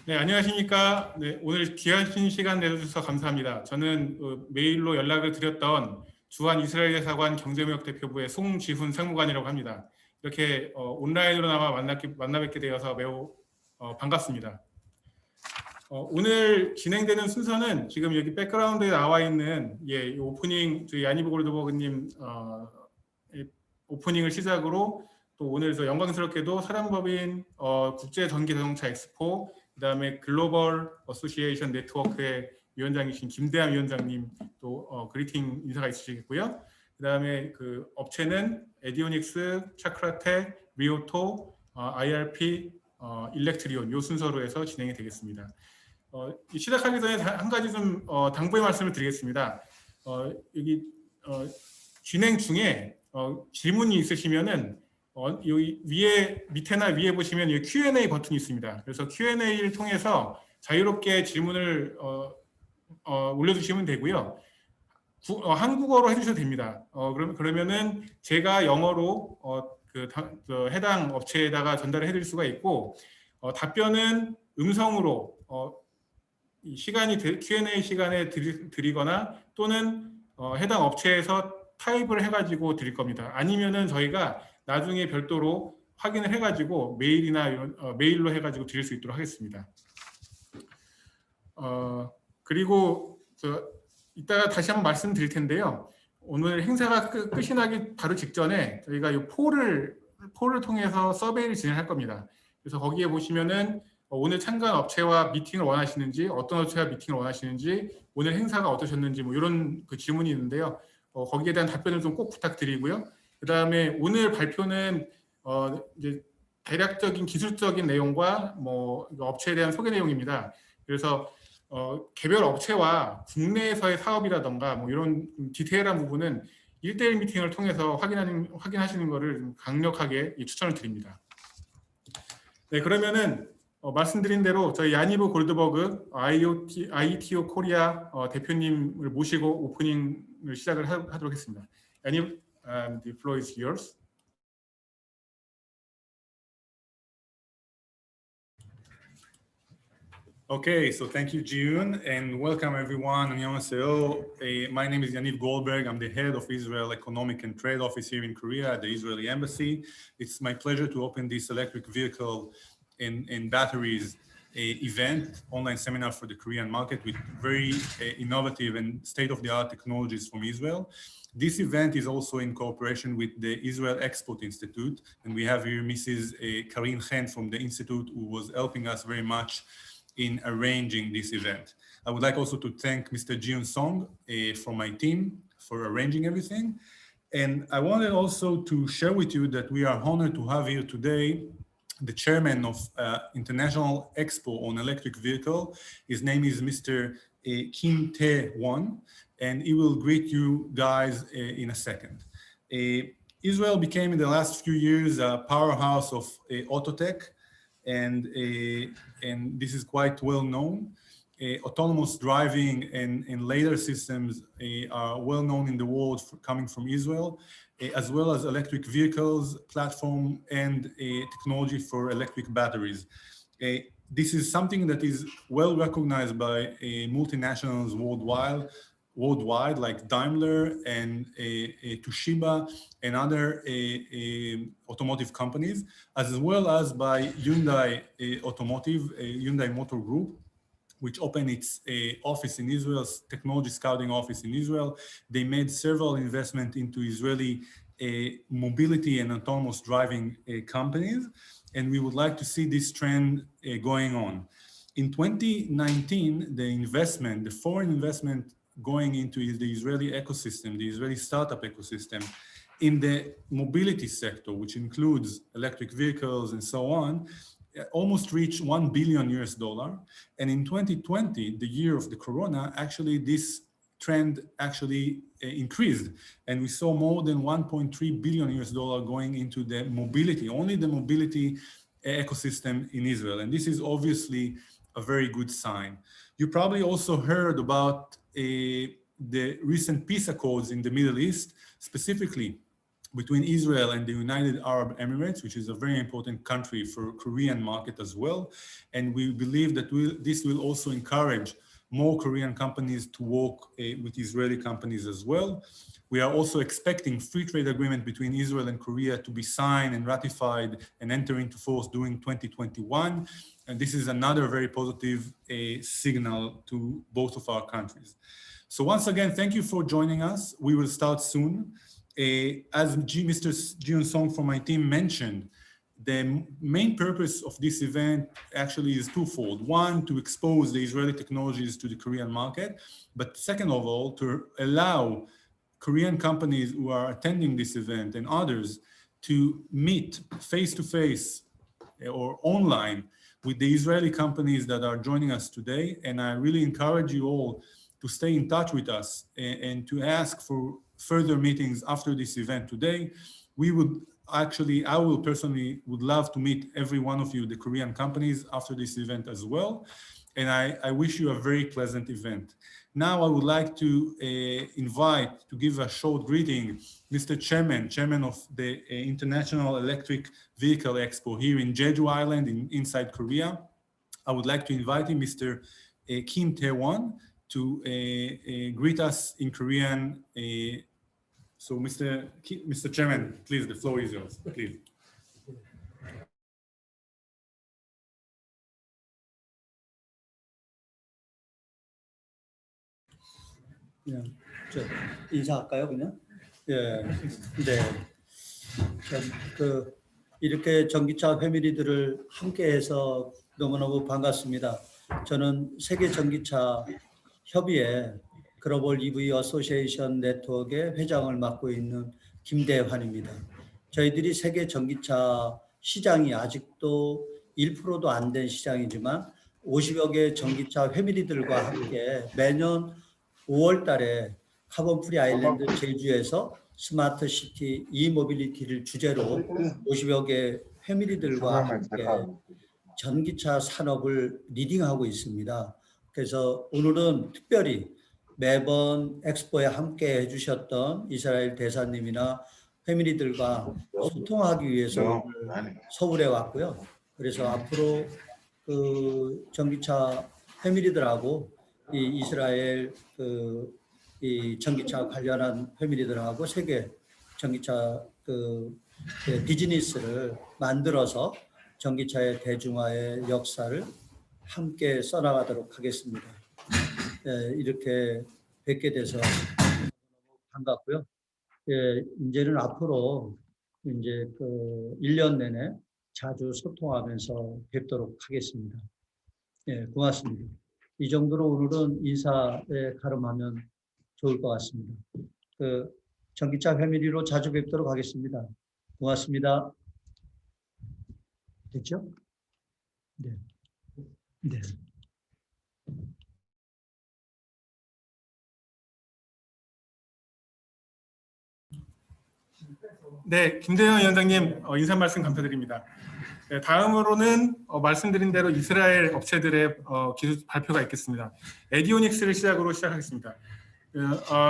네, 안녕하십니까. 네, 오늘 귀하신 시간 내주셔서 감사합니다. 저는 메일로 연락을 드렸던 주한 이스라엘 대사관 경제무역대표부의 송지훈 상무관이라고 합니다. 이렇게 온라인으로나마 만나 뵙게 되어서 매우 반갑습니다. 오늘 진행되는 순서는 지금 여기 백그라운드에 나와 있는 이 오프닝, 저희 야니브 골드버그님 오프닝을 시작으로 또 오늘 영광스럽게도 사단법인 국제전기자동차엑스포, 그다음에 글로벌 어소시에이션 네트워크의 위원장이신 김대함 위원장님 또 그리팅 인사가 있으시겠고요. 그다음에 그 업체는 Addionics, Chakratec, 리오토, IRP, ElectReon 요 순서로 해서 진행이 되겠습니다. 시작하기 전에 한 가지 좀 당부의 말씀을 드리겠습니다. 여기 진행 중에 질문이 있으시면은 여기 밑에나 위에 보시면 이 Q&A 버튼이 있습니다. 그래서 Q&A를 통해서 자유롭게 질문을 올려주시면 되고요. 한국어로 해주셔도 됩니다. 그러면은 제가 영어로 해당 업체에다가 전달을 해드릴 수가 있고, 답변은 음성으로 Q&A 시간에 드리거나 또는 해당 업체에서 타입을 해가지고 드릴 겁니다. 아니면은 저희가 나중에 별도로 확인을 해가지고 메일로 해가지고 드릴 수 있도록 하겠습니다. 그리고 이따가 다시 한번 말씀드릴 텐데요. 오늘 행사가 끝이 나기 바로 직전에 저희가 이 폴을 통해서 서베이를 진행할 겁니다. 그래서 거기에 보시면은 오늘 참가한 업체와 미팅을 원하시는지, 어떤 업체와 미팅을 원하시는지, 오늘 행사가 어떠셨는지 뭐 이런 그 질문이 있는데요. 거기에 대한 답변을 좀 꼭 부탁드리고요. 그 다음에 오늘 발표는 이제 대략적인 기술적인 내용과 뭐 업체에 대한 소개 내용입니다. 그래서 개별 업체와 국내에서의 사업이라던가 뭐 이런 디테일한 부분은 1대1 미팅을 통해서 확인하시는 것을 좀 강력하게 추천을 드립니다. 네, 그러면은 말씀드린 대로 저희 야니브 골드버그 IETO 코리아 대표님을 모시고 오프닝을 시작을 하도록 하겠습니다. 야니브, the floor is yours. Okay, so thank you, June, and welcome everyone. 안녕하세요. My name is Yaniv Goldberg. I'm the head of Israel Economic and Trade Office here in Korea at the Israeli Embassy. It's my pleasure to open this electric vehicle and batteries event, online seminar for the Korean market with very innovative and state-of-the-art technologies from Israel. This event is also in cooperation with the Israel Export Institute, and we have here Mrs. Karin Chen from the Institute, who was helping us very much in arranging this event. I would like also to thank Mr. Jiun Song from my team for arranging everything. And I wanted also to share with you that we are honored to have here today the chairman of International Expo on Electric Vehicle. His name is Mr. Kim Tae-won, and he will greet you guys in a second. Israel became in the last few years a powerhouse of auto tech, and this is quite well known. Autonomous driving and later systems are well known in the world coming from Israel, as well as electric vehicles, platform, and technology for electric batteries. This is something that is well recognized by multinationals worldwide, like Daimler and Toshiba and other automotive companies, as well as by Hyundai Automotive, Hyundai Motor Group, which opened its office in Israel, technology scouting office in Israel. They made several investments into Israeli mobility and autonomous driving companies, and we would like to see this trend going on. In 2019, the foreign investment going into the Israeli ecosystem, the Israeli startup ecosystem, in the mobility sector, which includes electric vehicles and so on, almost reached $1 billion. And in 2020, the year of the corona, actually this trend actually increased. And we saw more than $1.3 billion going into the mobility, only the mobility ecosystem in Israel. And this is obviously a very good sign. You probably also heard about the recent peace accords in the Middle East, specifically between Israel and the United Arab Emirates, which is a very important country for Korean market as well. And we believe that this will also encourage more Korean companies to work with Israeli companies as well. We are also expecting free trade agreement between Israel and Korea to be signed and ratified and enter into force during 2021. And this is another very positive signal to both of our countries. So once again, thank you for joining us. We will start soon. As Mr. Jiun Song from my team mentioned, the main purpose of this event actually is twofold. One, to expose the Israeli technologies to the Korean market, but second of all, to allow Korean companies who are attending this event and others to meet face-to-face or online with the Israeli companies that are joining us today. And I really encourage you all to stay in touch with us and to ask for further meetings after this event today. We would actually, I will personally would love to meet every one of you, the Korean companies, after this event as well. And I wish you a very pleasant event. Now I would like to invite to give a short greeting, Mr. Chairman of the International Electric Vehicle Expo here in Jeju Island inside Korea. I would like to invite him, Mr. Kim Tae-won, to greet us in Korean. So Mr. Chairman, please, the floor is yours, please. 저 인사할까요, 그냥? 예, 네. 이렇게 전기차 패밀리들을 함께해서 너무너무 반갑습니다. 저는 세계 전기차 협의회 글로벌 EV 어소시에이션 네트워크의 회장을 맡고 있는 김대환입니다. 저희들이 세계 전기차 시장이 아직도 1%도 안 된 시장이지만 50여 개 전기차 패밀리들과 함께 매년 5월 달에 카본 프리 아일랜드 제주에서 스마트 시티 이모빌리티를 주제로 50여 개 패밀리들과 함께 전기차 산업을 리딩하고 있습니다. 그래서 오늘은 특별히 매번 엑스포에 함께 해주셨던 이스라엘 대사님이나 패밀리들과 소통하기 위해서 오늘 서울에 왔고요. 그래서 앞으로 그 전기차 패밀리들하고 이 이스라엘 이 전기차 관련한 패밀리들하고 세계 전기차 비즈니스를 만들어서 전기차의 대중화의 역사를 함께 써나가도록 하겠습니다. 이렇게 뵙게 돼서 반갑고요. 이제는 앞으로 이제 1년 내내 자주 소통하면서 뵙도록 하겠습니다. 고맙습니다. 이 정도로 오늘은 인사에 가름하면 좋을 것 같습니다. 전기차 패밀리로 자주 뵙도록 하겠습니다. 고맙습니다. 됐죠? 네. 네. 네, 김대현 위원장님 인사 말씀 감사드립니다. 네, 다음으로는 말씀드린 대로 이스라엘 업체들의 기술 발표가 있겠습니다. Addionics를 시작으로 시작하겠습니다.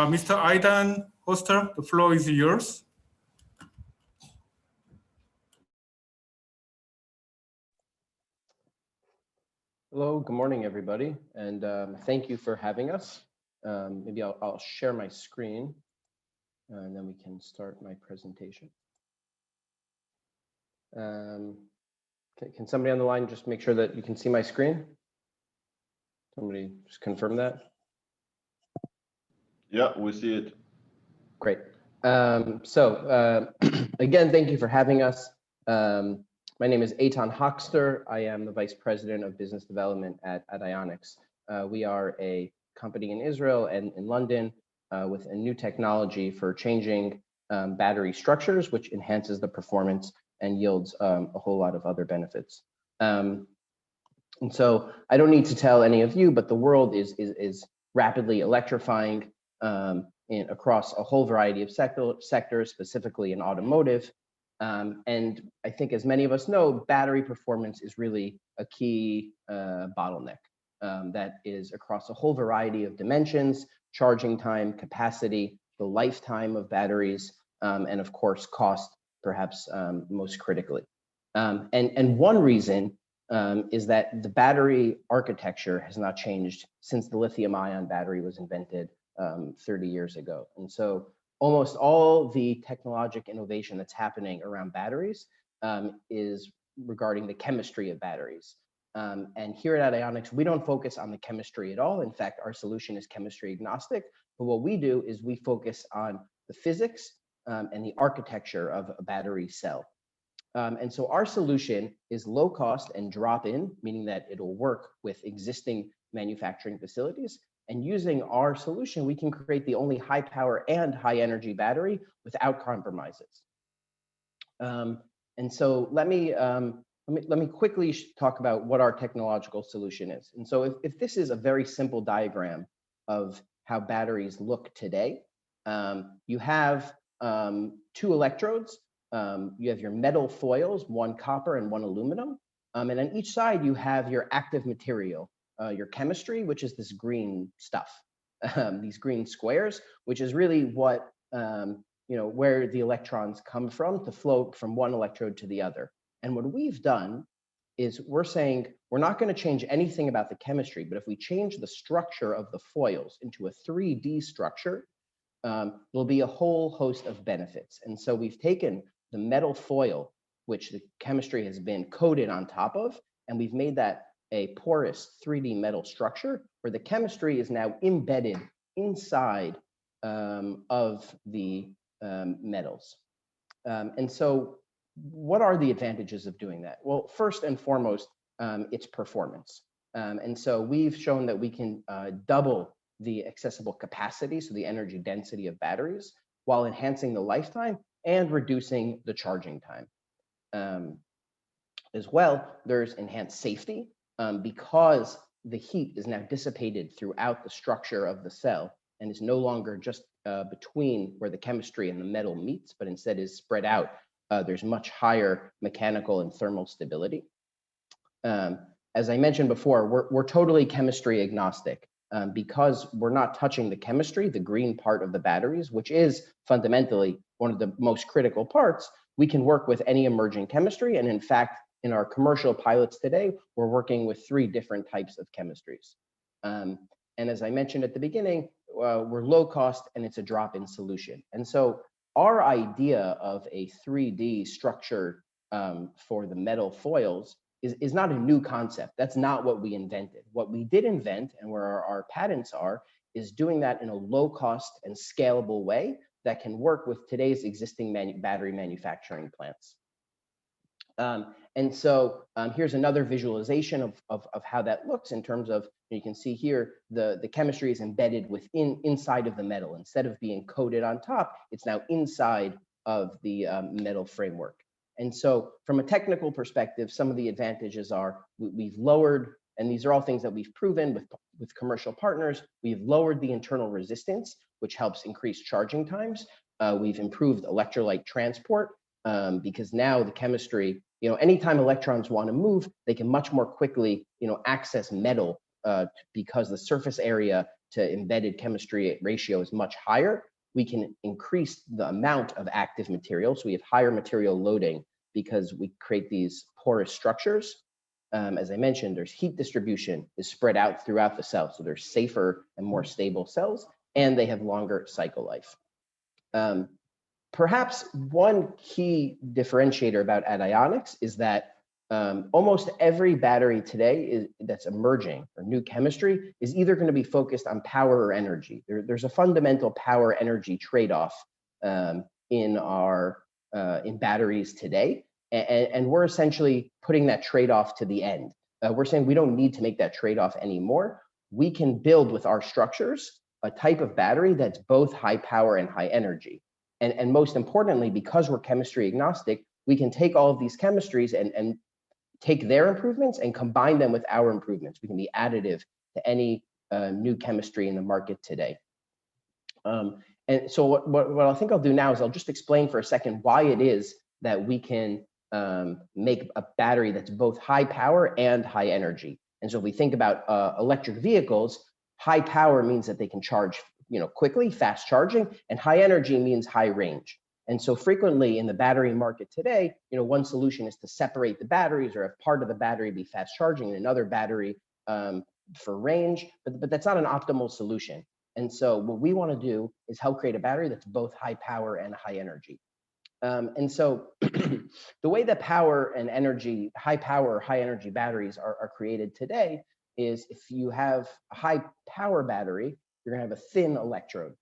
Mr. Eitan, Hochster, the floor is yours. Hello, good morning, everybody, and thank you for having us. Maybe I'll share my screen, and then we can start my presentation. Can somebody on the line just make sure that you can see my screen? Somebody just confirm that. Yeah, we see it. Great. Again, thank you for having us. My name is Eitan Hochster. I am the Vice President of Business Development at Addionics. We are a company in Israel and in London with a new technology for changing battery structures, which enhances the performance and yields a whole lot of other benefits. And so I don't need to tell any of you, but the world is rapidly electrifying across a whole variety of sectors, specifically in automotive. And I think, as many of us know, battery performance is really a key bottleneck that is across a whole variety of dimensions: charging time, capacity, the lifetime of batteries, and of course, cost perhaps most critically. And one reason is that the battery architecture has not changed since the lithium-ion battery was invented 30 years ago. And so almost all the technological innovation that's happening around batteries is regarding the chemistry of batteries. And here at Addionics, we don't focus on the chemistry at all. In fact, our solution is chemistry agnostic. But what we do is we focus on the physics and the architecture of a battery cell. And so our solution is low cost and drop in, meaning that it'll work with existing manufacturing facilities. And using our solution, we can create the only high power and high energy battery without compromises. And so let me quickly talk about what our technological solution is. And so if this is a very simple diagram of how batteries look today, you have 2 electrodes. You have your metal foils, 1 copper and 1 aluminum. And on each side, you have your active material, your chemistry, which is this green stuff, these green squares, which is really what, where the electrons come from to flow from one electrode to the other. And what we've done is we're saying we're not going to change anything about the chemistry, but if we change the structure of the foils into a 3D structure, there'll be a whole host of benefits. And so we've taken the metal foil, which the chemistry has been coated on top of, and we've made that a porous 3D metal structure where the chemistry is now embedded inside of the metals. And so what are the advantages of doing that? Well, first and foremost, it's performance. And so we've shown that we can double the accessible capacity, so the energy density of batteries, while enhancing the lifetime and reducing the charging time. As well, there's enhanced safety because the heat is now dissipated throughout the structure of the cell and is no longer just between where the chemistry and the metal meets, but instead is spread out. There's much higher mechanical and thermal stability. As I mentioned before, we're totally chemistry agnostic because we're not touching the chemistry, the green part of the batteries, which is fundamentally one of the most critical parts. We can work with any emerging chemistry. And in fact, in our commercial pilots today, we're working with 3 different types of chemistries. And as I mentioned at the beginning, we're low cost and it's a drop-in solution. And so our idea of a 3D structure for the metal foils is not a new concept. That's not what we invented. What we did invent and where our patents are is doing that in a low cost and scalable way that can work with today's existing battery manufacturing plants. And so here's another visualization of how that looks in terms of, you can see here, the chemistry is embedded inside of the metal. Instead of being coated on top, it's now inside of the metal framework. And so from a technical perspective, some of the advantages are we've lowered, and these are all things that we've proven with commercial partners, we've lowered the internal resistance, which helps increase charging times. We've improved electrolyte transport because now the chemistry, anytime electrons want to move, they can much more quickly, access metal because the surface area to embedded chemistry ratio is much higher. We can increase the amount of active material. So we have higher material loading because we create these porous structures. As I mentioned, there's heat distribution is spread out throughout the cell. So they're safer and more stable cells, and they have longer cycle life. Perhaps one key differentiator about Addionics is that almost every battery today that's emerging or new chemistry is either going to be focused on power or energy. There's a fundamental power energy trade-off in batteries today, and we're essentially putting that trade-off to the end. We're saying we don't need to make that trade-off anymore. We can build with our structures a type of battery that's both high power and high energy. And most importantly, because we're chemistry agnostic, we can take all of these chemistries and take their improvements and combine them with our improvements. We can be additive to any new chemistry in the market today. And so what I think I'll do now is I'll just explain for a second why it is that we can make a battery that's both high power and high energy. And so if we think about electric vehicles, high power means that they can charge quickly, fast charging, and high energy means high range. And so frequently in the battery market today, one solution is to separate the batteries or have part of the battery be fast charging and another battery for range, but that's not an optimal solution. And so what we want to do is help create a battery that's both high power and high energy. And so the way that power and energy, high power, high energy batteries are created today is if you have a high power battery, you're gonna have a thin electrode.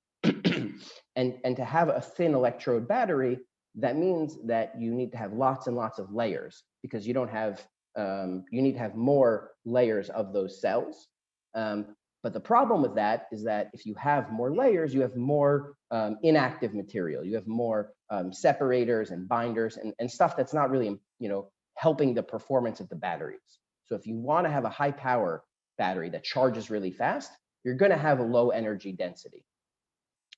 and to have a thin electrode battery, that means that you need to have lots and lots of layers because you don't have, you need to have more layers of those cells. But the problem with that is that if you have more layers, you have more inactive material. You have more separators and binders and stuff that's not really, helping the performance of the batteries. So if you want to have a high power battery that charges really fast, you're going to have a low energy density.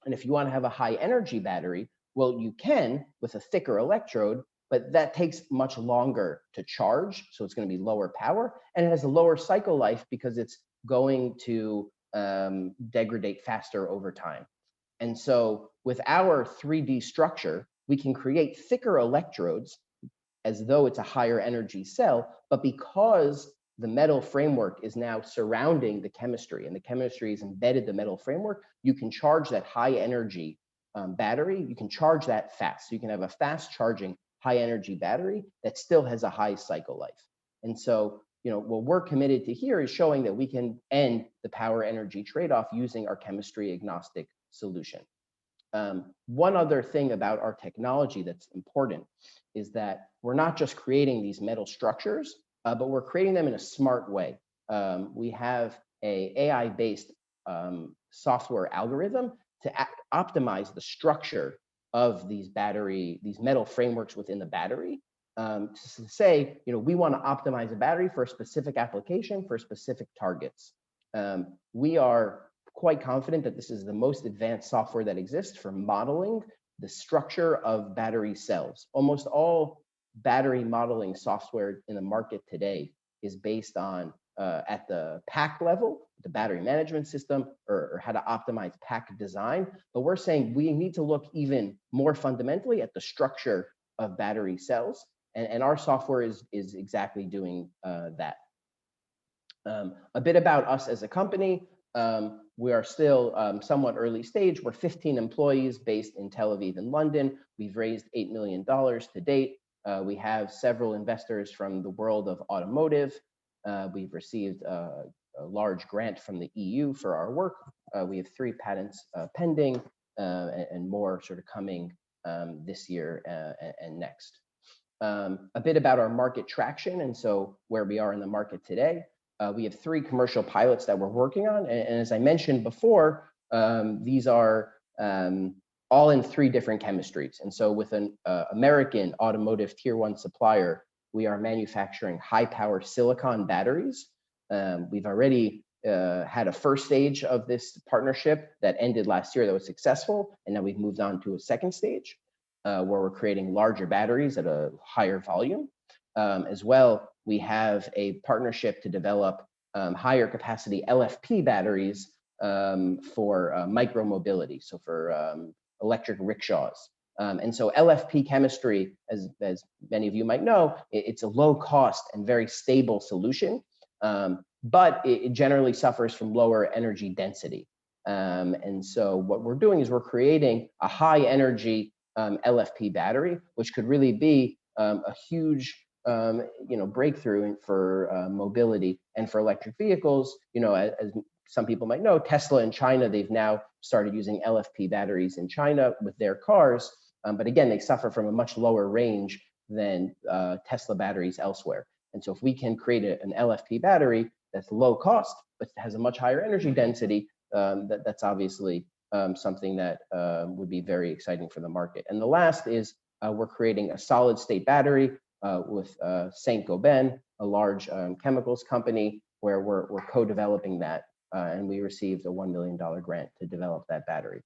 And if you want to have a high energy battery, well, you can with a thicker electrode, but that takes much longer to charge. So it's going to be lower power and it has a lower cycle life because it's going to degrade faster over time. And so with our 3D structure, we can create thicker electrodes as though it's a higher energy cell, but because the metal framework is now surrounding the chemistry and the chemistry is embedded the metal framework, you can charge that high energy battery, you can charge that fast. So you can have a fast charging high energy battery that still has a high cycle life. And so what we're committed to here is showing that we can end the power energy trade-off using our chemistry agnostic solution. One other thing about our technology that's important is that we're not just creating these metal structures, but we're creating them in a smart way. We have a AI-based software algorithm to optimize the structure of these metal frameworks within the battery. To say, we want to optimize a battery for a specific application for specific targets. We are quite confident that this is the most advanced software that exists for modeling the structure of battery cells. Almost all battery modeling software in the market today is based on at the pack level, the battery management system, or how to optimize pack design. But we're saying we need to look even more fundamentally at the structure of battery cells. And our software is exactly doing that. A bit about us as a company. We are still somewhat early stage. We're 15 employees based in Tel Aviv and London. We've raised $8 million to date. We have several investors from the world of automotive. We've received a large grant from the EU for our work. We have 3 patents pending and more sort of coming this year and next. A bit about our market traction and so where we are in the market today. We have 3 commercial pilots that we're working on. And as I mentioned before, these are all in 3 different chemistries. And so with an American automotive tier 1 supplier, we are manufacturing high power silicon batteries. We've already had a first stage of this partnership that ended last year that was successful. And now we've moved on to a second stage where we're creating larger batteries at a higher volume. As well, we have a partnership to develop higher capacity LFP batteries for micro-mobility, so for electric rickshaws. And so LFP chemistry, as many of you might know, it's a low cost and very stable solution, but it generally suffers from lower energy density. And so what we're doing is we're creating a high energy LFP battery, which could really be a huge breakthrough for mobility and for electric vehicles. As some people might know, Tesla in China, they've now started using LFP batteries in China with their cars. But again, they suffer from a much lower range than Tesla batteries elsewhere. And so if we can create an LFP battery that's low cost, but has a much higher energy density, that's obviously something that would be very exciting for the market. And the last is we're creating a solid state battery with Saint-Gobain, a large chemicals company, where we're co-developing that. And we received a $1 million grant to develop that battery.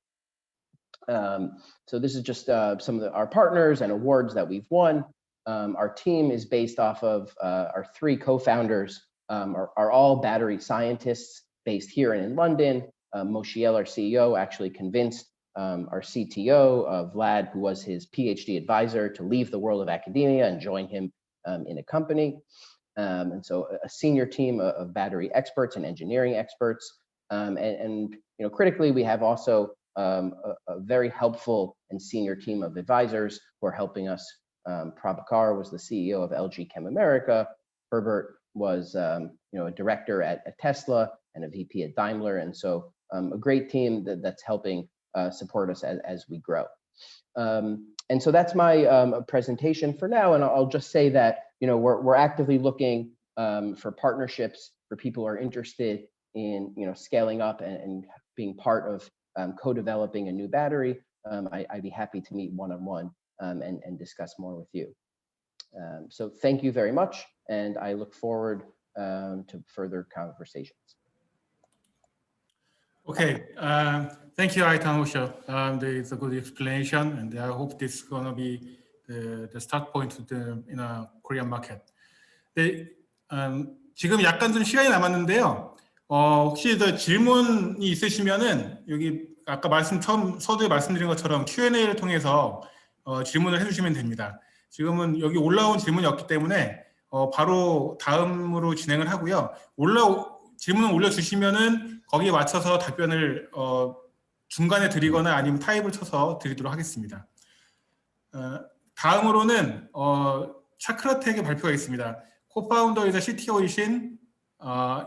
So this is just some of our partners and awards that we've won. Our team is based off of our 3 co-founders are all battery scientists based here and in London. Moshiel, our CEO, actually convinced our CTO, Vlad, who was his PhD advisor, to leave the world of academia and join him in a company. And so a senior team of battery experts and engineering experts. And you know, critically, we have also a very helpful and senior team of advisors who are helping us. Prabhakar was the CEO of LG Chem America. Herbert was you know, a director at Tesla and a VP at Daimler. And so a great team that's helping support us as we grow. And so that's my presentation for now. And I'll just say that, you know, we're actively looking for partnerships for people who are interested in, you know, scaling up and being part of co-developing a new battery. I'd be happy to meet one-on-one and discuss more with you. So thank you very much. And I look forward to further conversations. Okay, thank you, Eitan Hochster. It's a good explanation, and I hope this is going to be the start point in a Korean market. 네, 지금 약간 좀 시간이 남았는데요. 혹시 더 질문이 있으시면은 여기 아까 처음 서두에 말씀드린 것처럼 Q&A를 통해서 질문을 해주시면 됩니다. 지금은 여기 올라온 질문이 없기 때문에 바로 다음으로 진행을 하고요. 질문을 올려주시면은 거기에 맞춰서 답변을 중간에 드리거나 아니면 타입을 쳐서 드리도록 하겠습니다. 다음으로는 차크라텍의 발표가 있습니다. 코파운더이자 CTO이신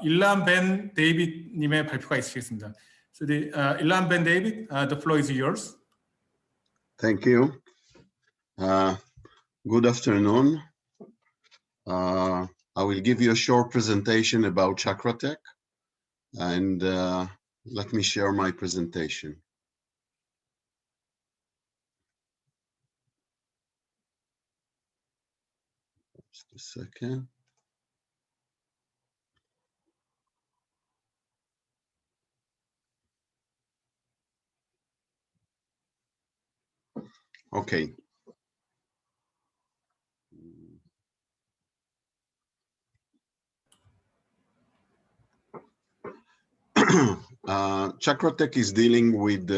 일란 벤 데이빗님의 발표가 있으시겠습니다. So Ilan Ben David, the floor is yours. Thank you. Good afternoon. I will give you a short presentation about Chakratec, and let me share my presentation. Just a second. Okay. Chakratec is dealing with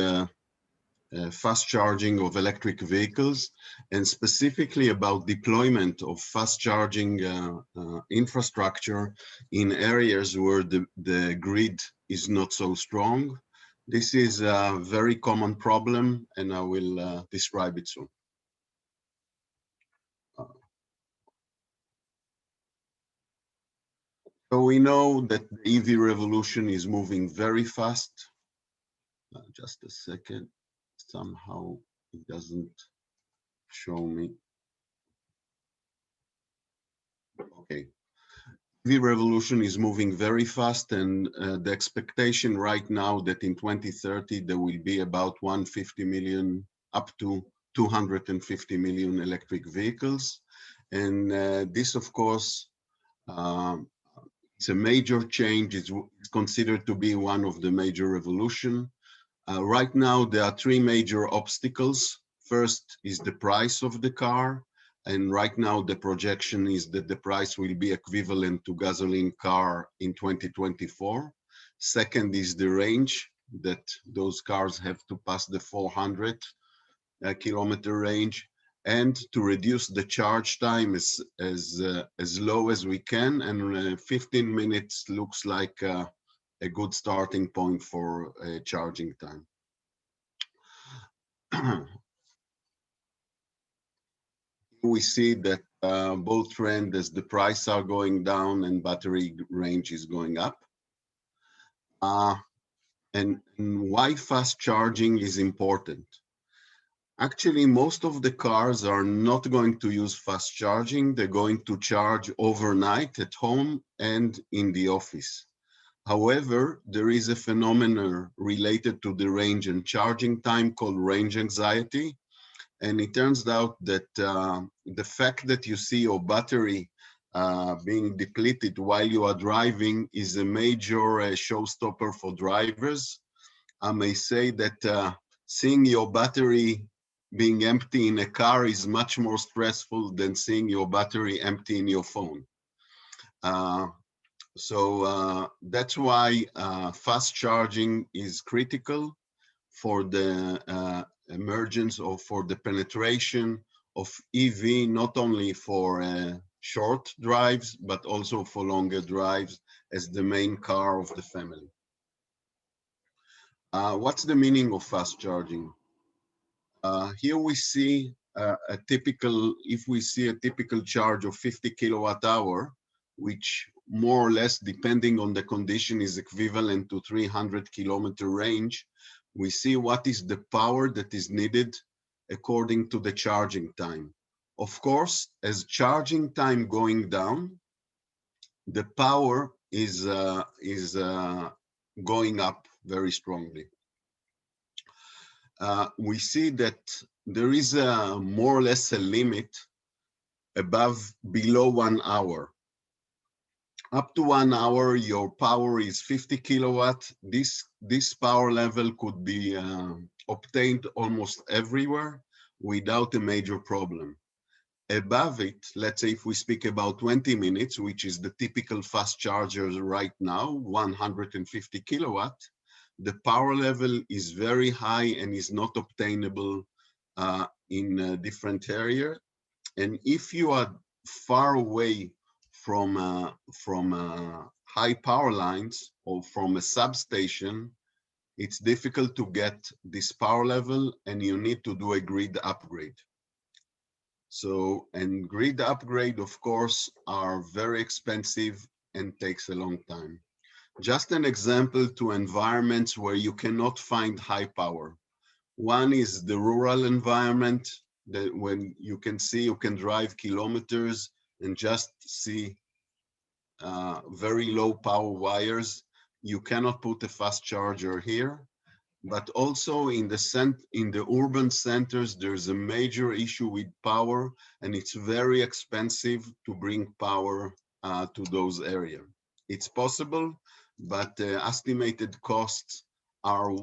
fast charging of electric vehicles, and specifically about deployment of fast charging infrastructure in areas where the grid is not so strong. This is a very common problem, and I will describe it soon. So we know that the EV revolution is moving very fast. Just a second. Somehow it doesn't show me. Okay. EV revolution is moving very fast, and the expectation right now that in 2030 there will be about 150 million up to 250 million electric vehicles. And this, of course, it's a major change. It's considered to be one of the major revolution. Right now, there are three major obstacles. First is the price of the car. And right now, the projection is that the price will be equivalent to gasoline car in 2024. Second is the range, that those cars have to pass the 400 kilometer range, and to reduce the charge time as low as we can. And 15 minutes looks like a good starting point for charging time. We see that both trend as the price are going down and battery range is going up. And why fast charging is important? Actually, most of the cars are not going to use fast charging. They're going to charge overnight at home and in the office. However, there is a phenomenon related to the range and charging time called range anxiety. And it turns out that the fact that you see your battery being depleted while you are driving is a major showstopper for drivers. I may say that seeing your battery being empty in a car is much more stressful than seeing your battery empty in your phone. So that's why fast charging is critical for the emergence or for the penetration of EV, not only for short drives, but also for longer drives as the main car of the family. What's the meaning of fast charging? Here we see if we see a typical charge of 50 kilowatt hour, which more or less, depending on the condition, is equivalent to 300 kilometer range, we see what is the power that is needed according to the charging time. Of course, as charging time going down, the power is going up very strongly. We see that there is more or less a limit below 1 hour. Up to 1 hour, your power is 50 kilowatt. This power level could be obtained almost everywhere without a major problem. Above it, let's say if we speak about 20 minutes, which is the typical fast chargers right now, 150 kilowatt, the power level is very high and is not obtainable in a different area. And if you are far away from high power lines or from a substation, it's difficult to get this power level and you need to do a grid upgrade. So, and grid upgrade, of course, are very expensive and takes a long time. Just an example to environments where you cannot find high power. One is the rural environment, that when you can drive kilometers and just see very low power wires. You cannot put a fast charger here. But also in the urban centers, there's a major issue with power, and it's very expensive to bring power to those areas. It's possible, but estimated costs are,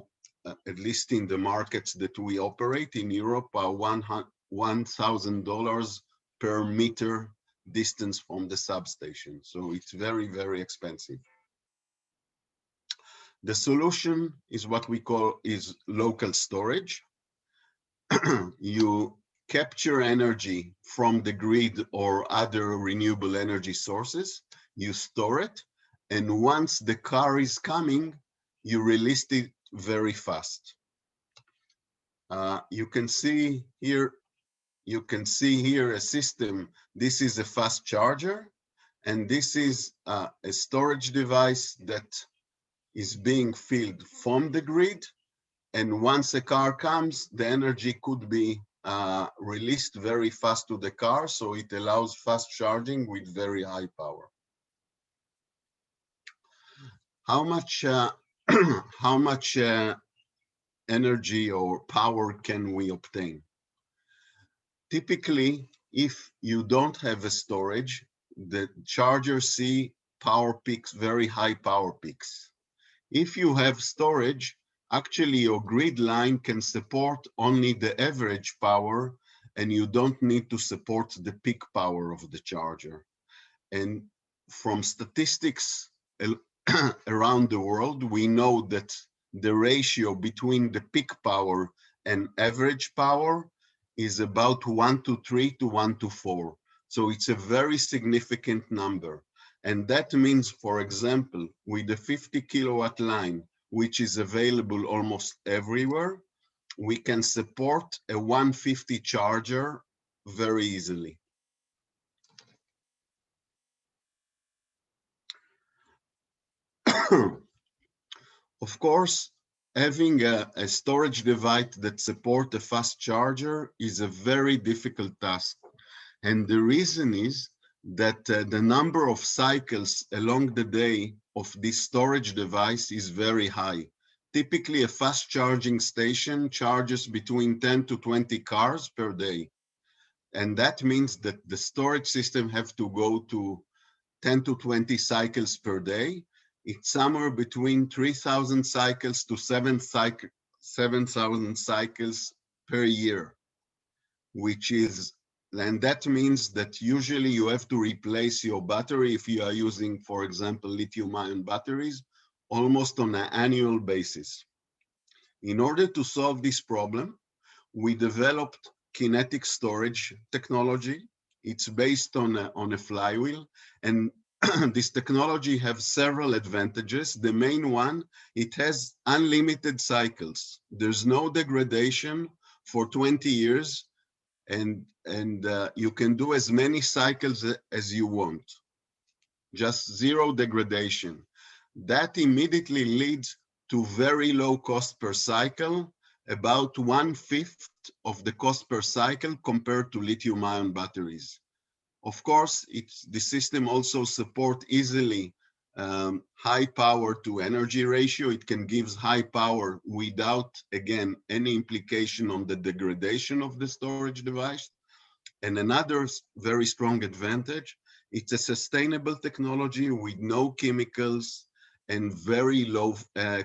at least in the markets that we operate in Europe, are $1,000 per meter distance from the substation. So it's very, very expensive. The solution is what we call local storage. You capture energy from the grid or other renewable energy sources, you store it, and once the car is coming, you release it very fast. You can see here a system. This is a fast charger, and this is a storage device that is being filled from the grid, and once a car comes, the energy could be released very fast to the car, so it allows fast charging with very high power. How much energy or power can we obtain? Typically, if you don't have a storage, the chargers see power peaks, very high power peaks. If you have storage, actually your grid line can support only the average power, and you don't need to support the peak power of the charger. And from statistics around the world, we know that the ratio between the peak power and average power is about 1:3 to 1:4. So it's a very significant number. And that means, for example, with the 50 kilowatt line, which is available almost everywhere, we can support a 150 charger very easily. Of course, having a storage device that supports a fast charger is a very difficult task. And the reason is that the number of cycles along the day of this storage device is very high. Typically, a fast charging station charges between 10 to 20 cars per day. And that means that the storage system have to go to 10 to 20 cycles per day. It's somewhere between 3,000 cycles to 7,000 cycles per year, and that means that usually you have to replace your battery if you are using, for example, lithium-ion batteries, almost on an annual basis. In order to solve this problem, we developed kinetic storage technology. It's based on a flywheel, and this technology has several advantages. The main one, it has unlimited cycles. There's no degradation for 20 years, and you can do as many cycles as you want. Just zero degradation. That immediately leads to very low cost per cycle, about 1/5 of the cost per cycle compared to lithium-ion batteries. Of course, the system also support easily high power to energy ratio. It can give high power without, again, any implication on the degradation of the storage device. And another very strong advantage, it's a sustainable technology with no chemicals and very low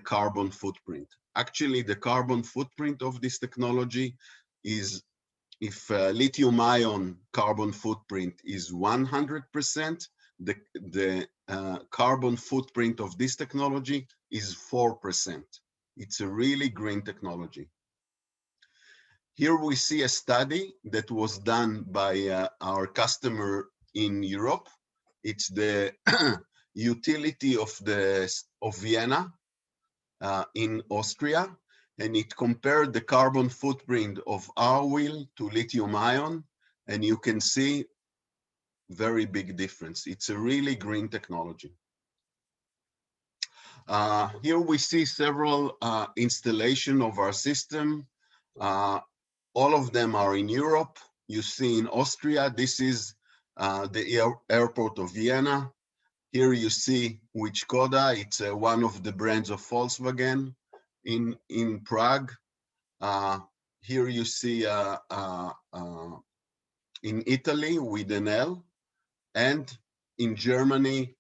carbon footprint. Actually, the carbon footprint of this technology is, if lithium-ion carbon footprint is 100%, the carbon footprint of this technology is 4%. It's a really green technology. Here we see a study that was done by our customer in Europe. It's the utility of Vienna in Austria, and it compared the carbon footprint of our wheel to lithium-ion, and you can see very big difference. It's a really green technology. Here we see several installation of our system. All of them are in Europe. You see in Austria, this is the airport of Vienna. Here you see with Škoda, it's one of the brands of Volkswagen in Prague. Here you see in Italy with Enel, and in Germany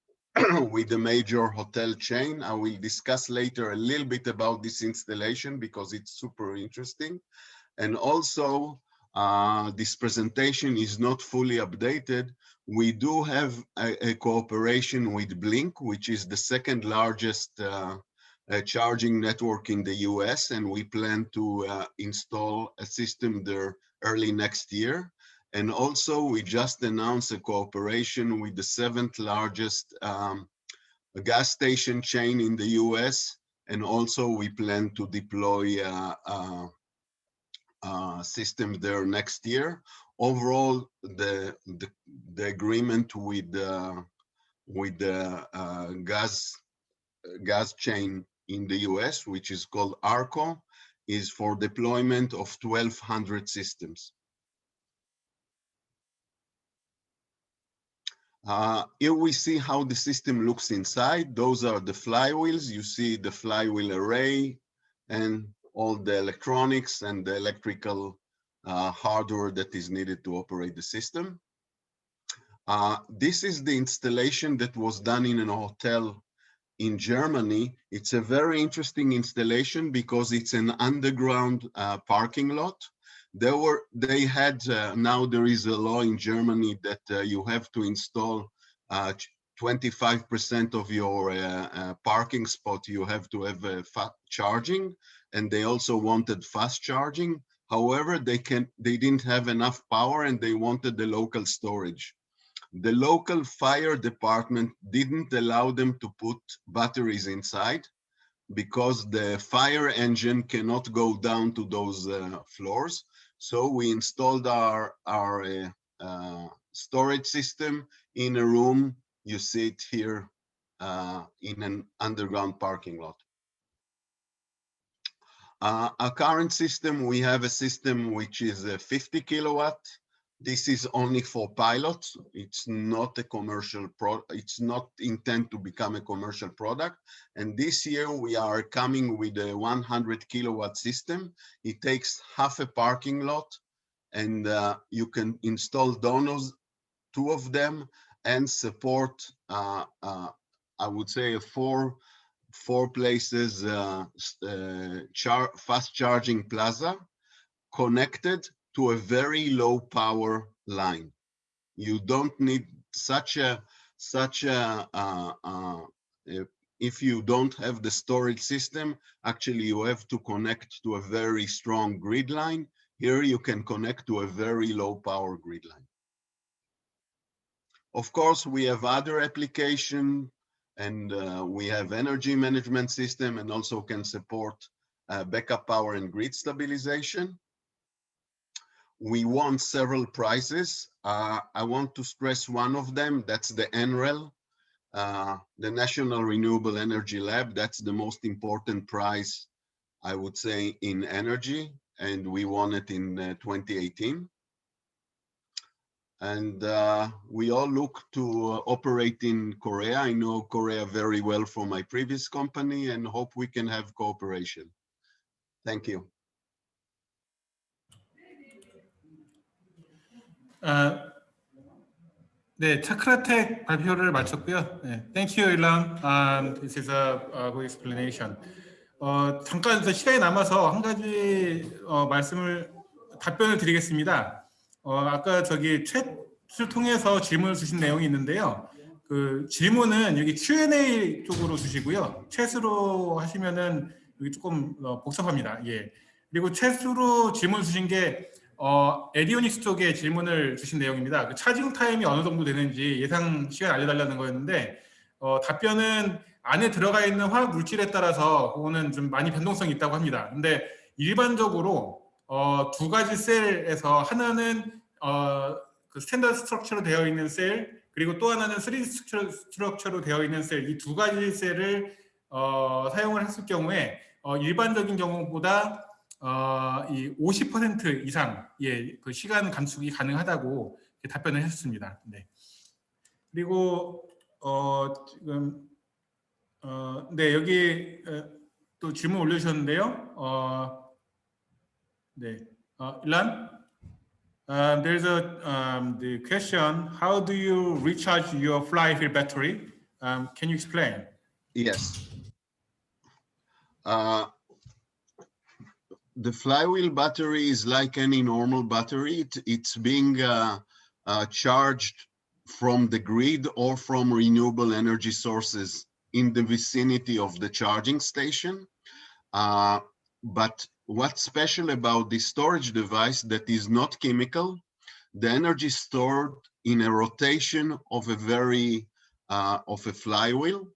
with the major hotel chain. I will discuss later a little bit about this installation because it's super interesting. And also, this presentation is not fully updated. We do have a cooperation with Blink, which is the second largest charging network in the US, and we plan to install a system there early next year. And also, we just announced a cooperation with the 7th largest gas station chain in the US, and also we plan to deploy system there next year. Overall, the agreement with the gas chain in the US, which is called ARCO, is for deployment of 1,200 systems. Here we see how the system looks inside. Those are the flywheels. You see the flywheel array and all the electronics and the electrical hardware that is needed to operate the system. This is the installation that was done in a hotel in Germany. It's a very interesting installation because it's an underground parking lot. They had, now there is a law in Germany that you have to install 25% of your parking spot, you have to have fast charging, and they also wanted fast charging. However, they didn't have enough power and they wanted the local storage. The local fire department didn't allow them to put batteries inside because the fire engine cannot go down to those floors. So we installed our storage system in a room. You see it here in an underground parking lot. Our current system, we have a system which is a 50 kilowatt. This is only for pilots. It's not a commercial it's not intended to become a commercial product. And this year we are coming with a 100 kilowatt system. It takes half a parking lot, and you can install donors, 2 of them, and support, I would say, four places fast charging plaza connected to a very low power line. You don't need such a If you don't have the storage system, actually you have to connect to a very strong grid line. Here you can connect to a very low power grid line. Of course, we have other applications, and we have energy management system, and also can support backup power and grid stabilization. We won several prizes. I want to stress one of them. That's the NREL, the National Renewable Energy Lab. That's the most important prize, I would say, in energy, and we won it in 2018. And we all look to operate in Korea. I know Korea very well from my previous company, and hope we can have cooperation. Thank you. 네, 차크라텍 발표를 마쳤고요. 네, thank you, Ilan. This is a good explanation. 잠깐 더 시간이 남아서 한 가지 답변을 드리겠습니다. 아까 저기 챗을 통해서 질문을 주신 내용이 있는데요. 그 질문은 여기 Q&A 쪽으로 주시고요. 챗으로 하시면은 여기 조금 복잡합니다. 예. 그리고 챗으로 질문 주신 게 에디오닉스 쪽에 질문을 주신 내용입니다. 그 차징 타임이 어느 정도 되는지 예상 시간 알려달라는 거였는데 답변은 안에 들어가 있는 화학 물질에 따라서 그거는 좀 많이 변동성이 있다고 합니다. 근데 일반적으로 두 가지 셀에서 하나는 그 스탠더드 스트럭처로 되어 있는 셀, 그리고 또 하나는 3D 스트럭처로 되어 있는 셀, 이 두 가지 셀을 사용을 했을 경우에 일반적인 경우보다 이 50% 이상 그 시간 감축이 가능하다고 답변을 했습니다. 네. 그리고 지금 네, 여기 또 질문 올려주셨는데요. 네, Ilan, there's the question: How do you recharge your flywheel battery? Can you explain? Yes. The flywheel battery is like any normal battery. It's being charged from the grid or from renewable energy sources in the vicinity of the charging station. But what's special about this storage device that is not chemical, the energy stored in a rotation of a flywheel.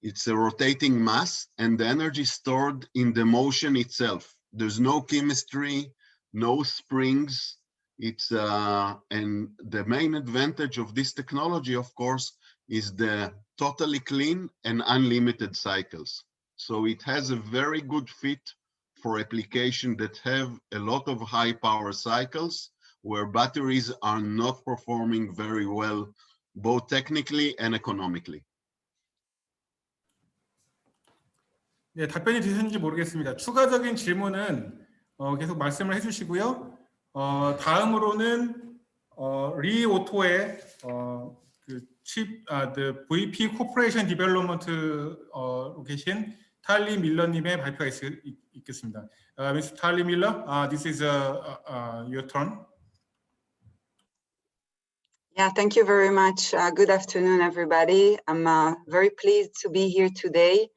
It's a rotating mass, and the energy stored in the motion itself. There's no chemistry, no springs. And the main advantage of this technology, of course, is the totally clean and unlimited cycles. So it has a very good fit for applications that have a lot of high power cycles where batteries are not performing very well, both technically and economically. 네, 답변이 되셨는지 모르겠습니다. 추가적인 질문은 계속 말씀을 해주시고요. 다음으로는 리오토의 the VP Corporation Development로 계신 탈리 밀러님의 발표가 있겠습니다. Mr. Tali Miller, this is your turn. Yeah, thank you very much. Good afternoon, everybody. I'm very pleased to be here today.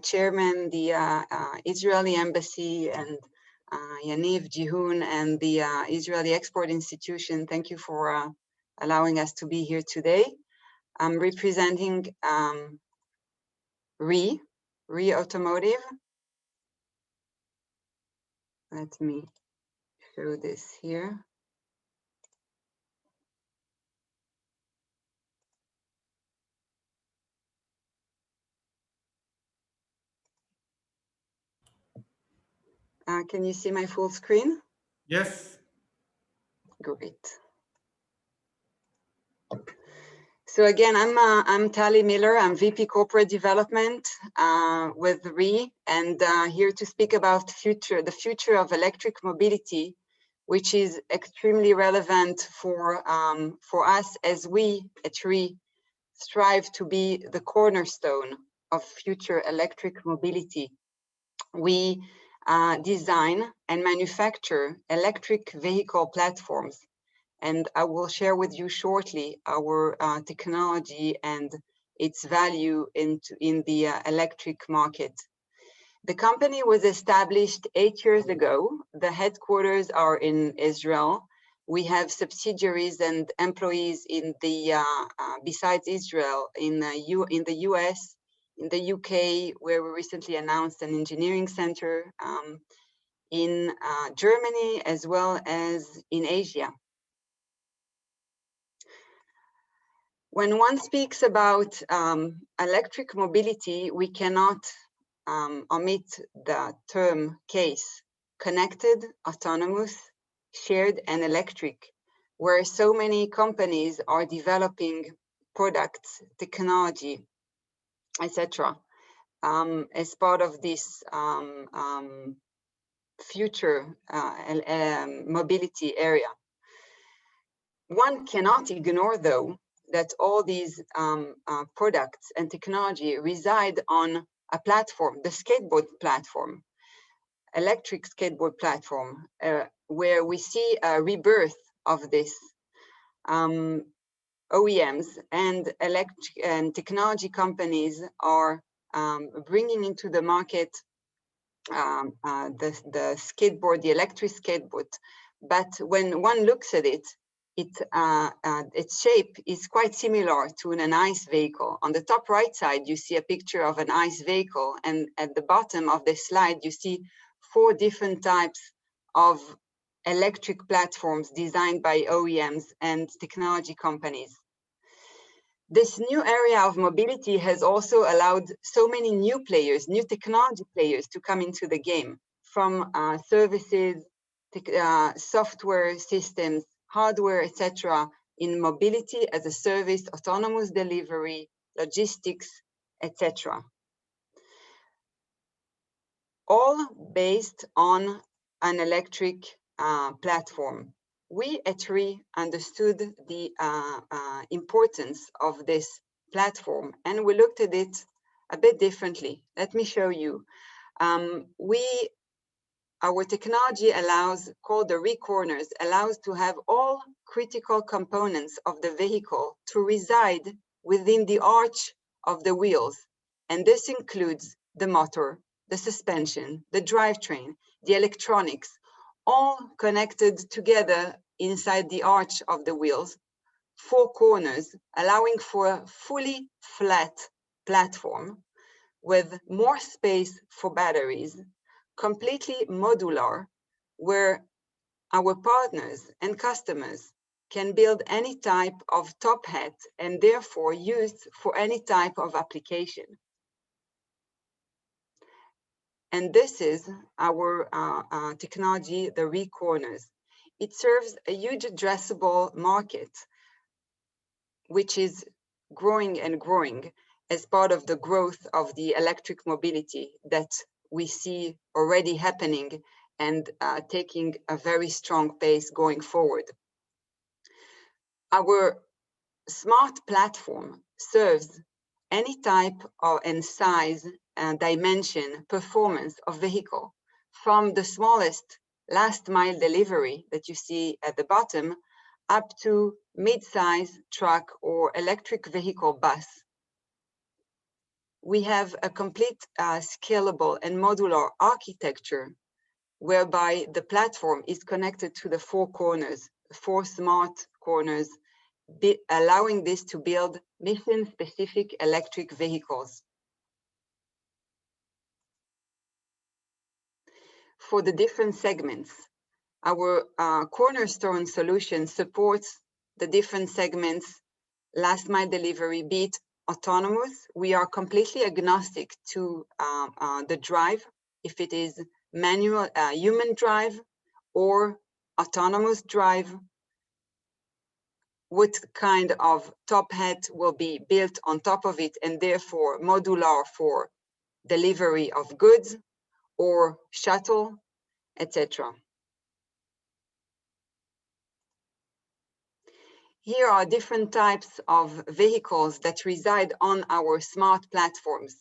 Chairman, the Israeli Embassy, and Yaniv, Jihun, and the Israeli Export Institution, thank you for allowing us to be here today. I'm representing RE Automotive. Let me show this here. Can you see my full screen? Yes. Great. So again, I'm Tali Miller. I'm VP Corporate Development with RE, and here to speak about the future of electric mobility, which is extremely relevant for us as we at RE strive to be the cornerstone of future electric mobility. We design and manufacture electric vehicle platforms, and I will share with you shortly our technology and its value in the electric market. The company was established 8 years ago. The headquarters are in Israel. We have subsidiaries and employees in the besides Israel in the US, in the UK, where we recently announced an engineering center, in Germany, as well as in Asia. When one speaks about electric mobility, we cannot omit the term case: connected, autonomous, shared, and electric, where so many companies are developing products, technology, etc., as part of this future mobility area. One cannot ignore, though, that all these products and technology reside on a platform, the skateboard platform, electric skateboard platform, where we see a rebirth of this. OEMs and electric and technology companies are bringing into the market the skateboard, the electric skateboard. But when one looks at it, its shape is quite similar to an ICE vehicle. On the top right side, you see a picture of an ICE vehicle, and at the bottom of the slide, you see 4 different types of electric platforms designed by OEMs and technology companies. This new area of mobility has also allowed so many new players, new technology players, to come into the game, from services, software systems, hardware, etc., in mobility as a service, autonomous delivery, logistics, etc. All based on an electric platform. We at RE understood the importance of this platform, and we looked at it a bit differently. Let me show you. Our technology allows, called the RE corners, allows to have all critical components of the vehicle to reside within the arch of the wheels. And this includes the motor, the suspension, the drivetrain, the electronics, all connected together inside the arch of the wheels, 4 corners, allowing for a fully flat platform with more space for batteries, completely modular, where our partners and customers can build any type of top hat and therefore used for any type of application. And this is our technology, the RE corners. It serves a huge addressable market, which is growing and growing as part of the growth of the electric mobility that we see already happening and taking a very strong pace going forward. Our smart platform serves any type of and size and dimension, performance of vehicle, from the smallest last mile delivery that you see at the bottom up to mid-size truck or electric vehicle bus. We have a complete scalable and modular architecture whereby the platform is connected to the 4 corners, 4 smart corners, allowing this to build mission-specific electric vehicles. For the different segments, our cornerstone solution supports the different segments, last mile delivery, be it autonomous. We are completely agnostic to the drive, if it is manual, human drive or autonomous drive, what kind of top hat will be built on top of it, and therefore modular for delivery of goods or shuttle, etc. Here are different types of vehicles that reside on our smart platforms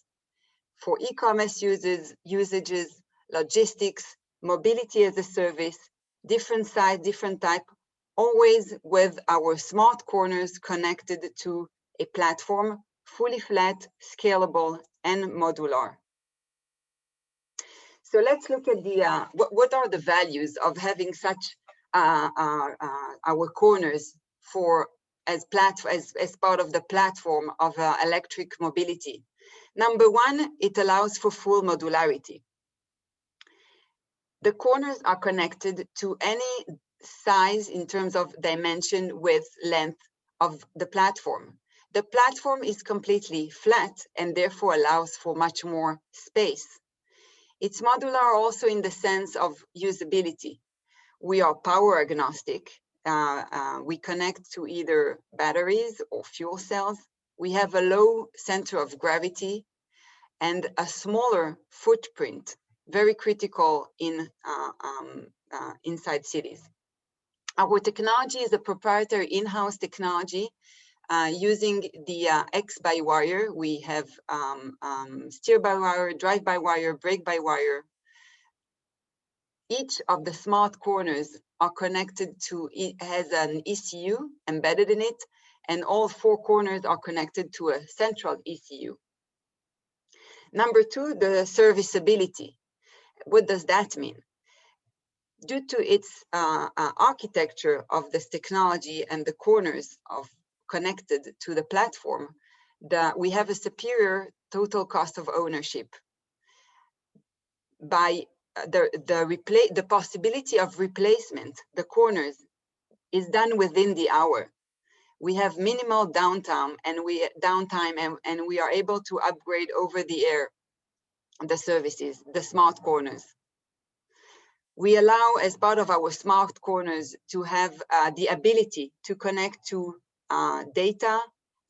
for e-commerce usages, logistics, mobility as a service, different size, different type, always with our smart corners connected to a platform fully flat, scalable, and modular. So let's look at the what are the values of having such our corners as part of the platform of electric mobility. Number one, it allows for full modularity. The corners are connected to any size in terms of dimension, width, length of the platform. The platform is completely flat and therefore allows for much more space. It's modular also in the sense of usability. We are power agnostic. We connect to either batteries or fuel cells. We have a low center of gravity and a smaller footprint, very critical in inside cities. Our technology is a proprietary in-house technology using the X-by-wire. We have steer-by-wire, drive-by-wire, brake-by-wire. Each of the smart corners are connected to, it has an ECU embedded in it, and all 4 corners are connected to a central ECU. Number 2, the serviceability. What does that mean? Due to its architecture of this technology and the corners connected to the platform, we have a superior total cost of ownership. By the possibility of replacement, the corners is done within the hour. We have minimal downtime and we are able to upgrade over the air the services, the smart corners. We allow, as part of our smart corners, to have the ability to connect to data,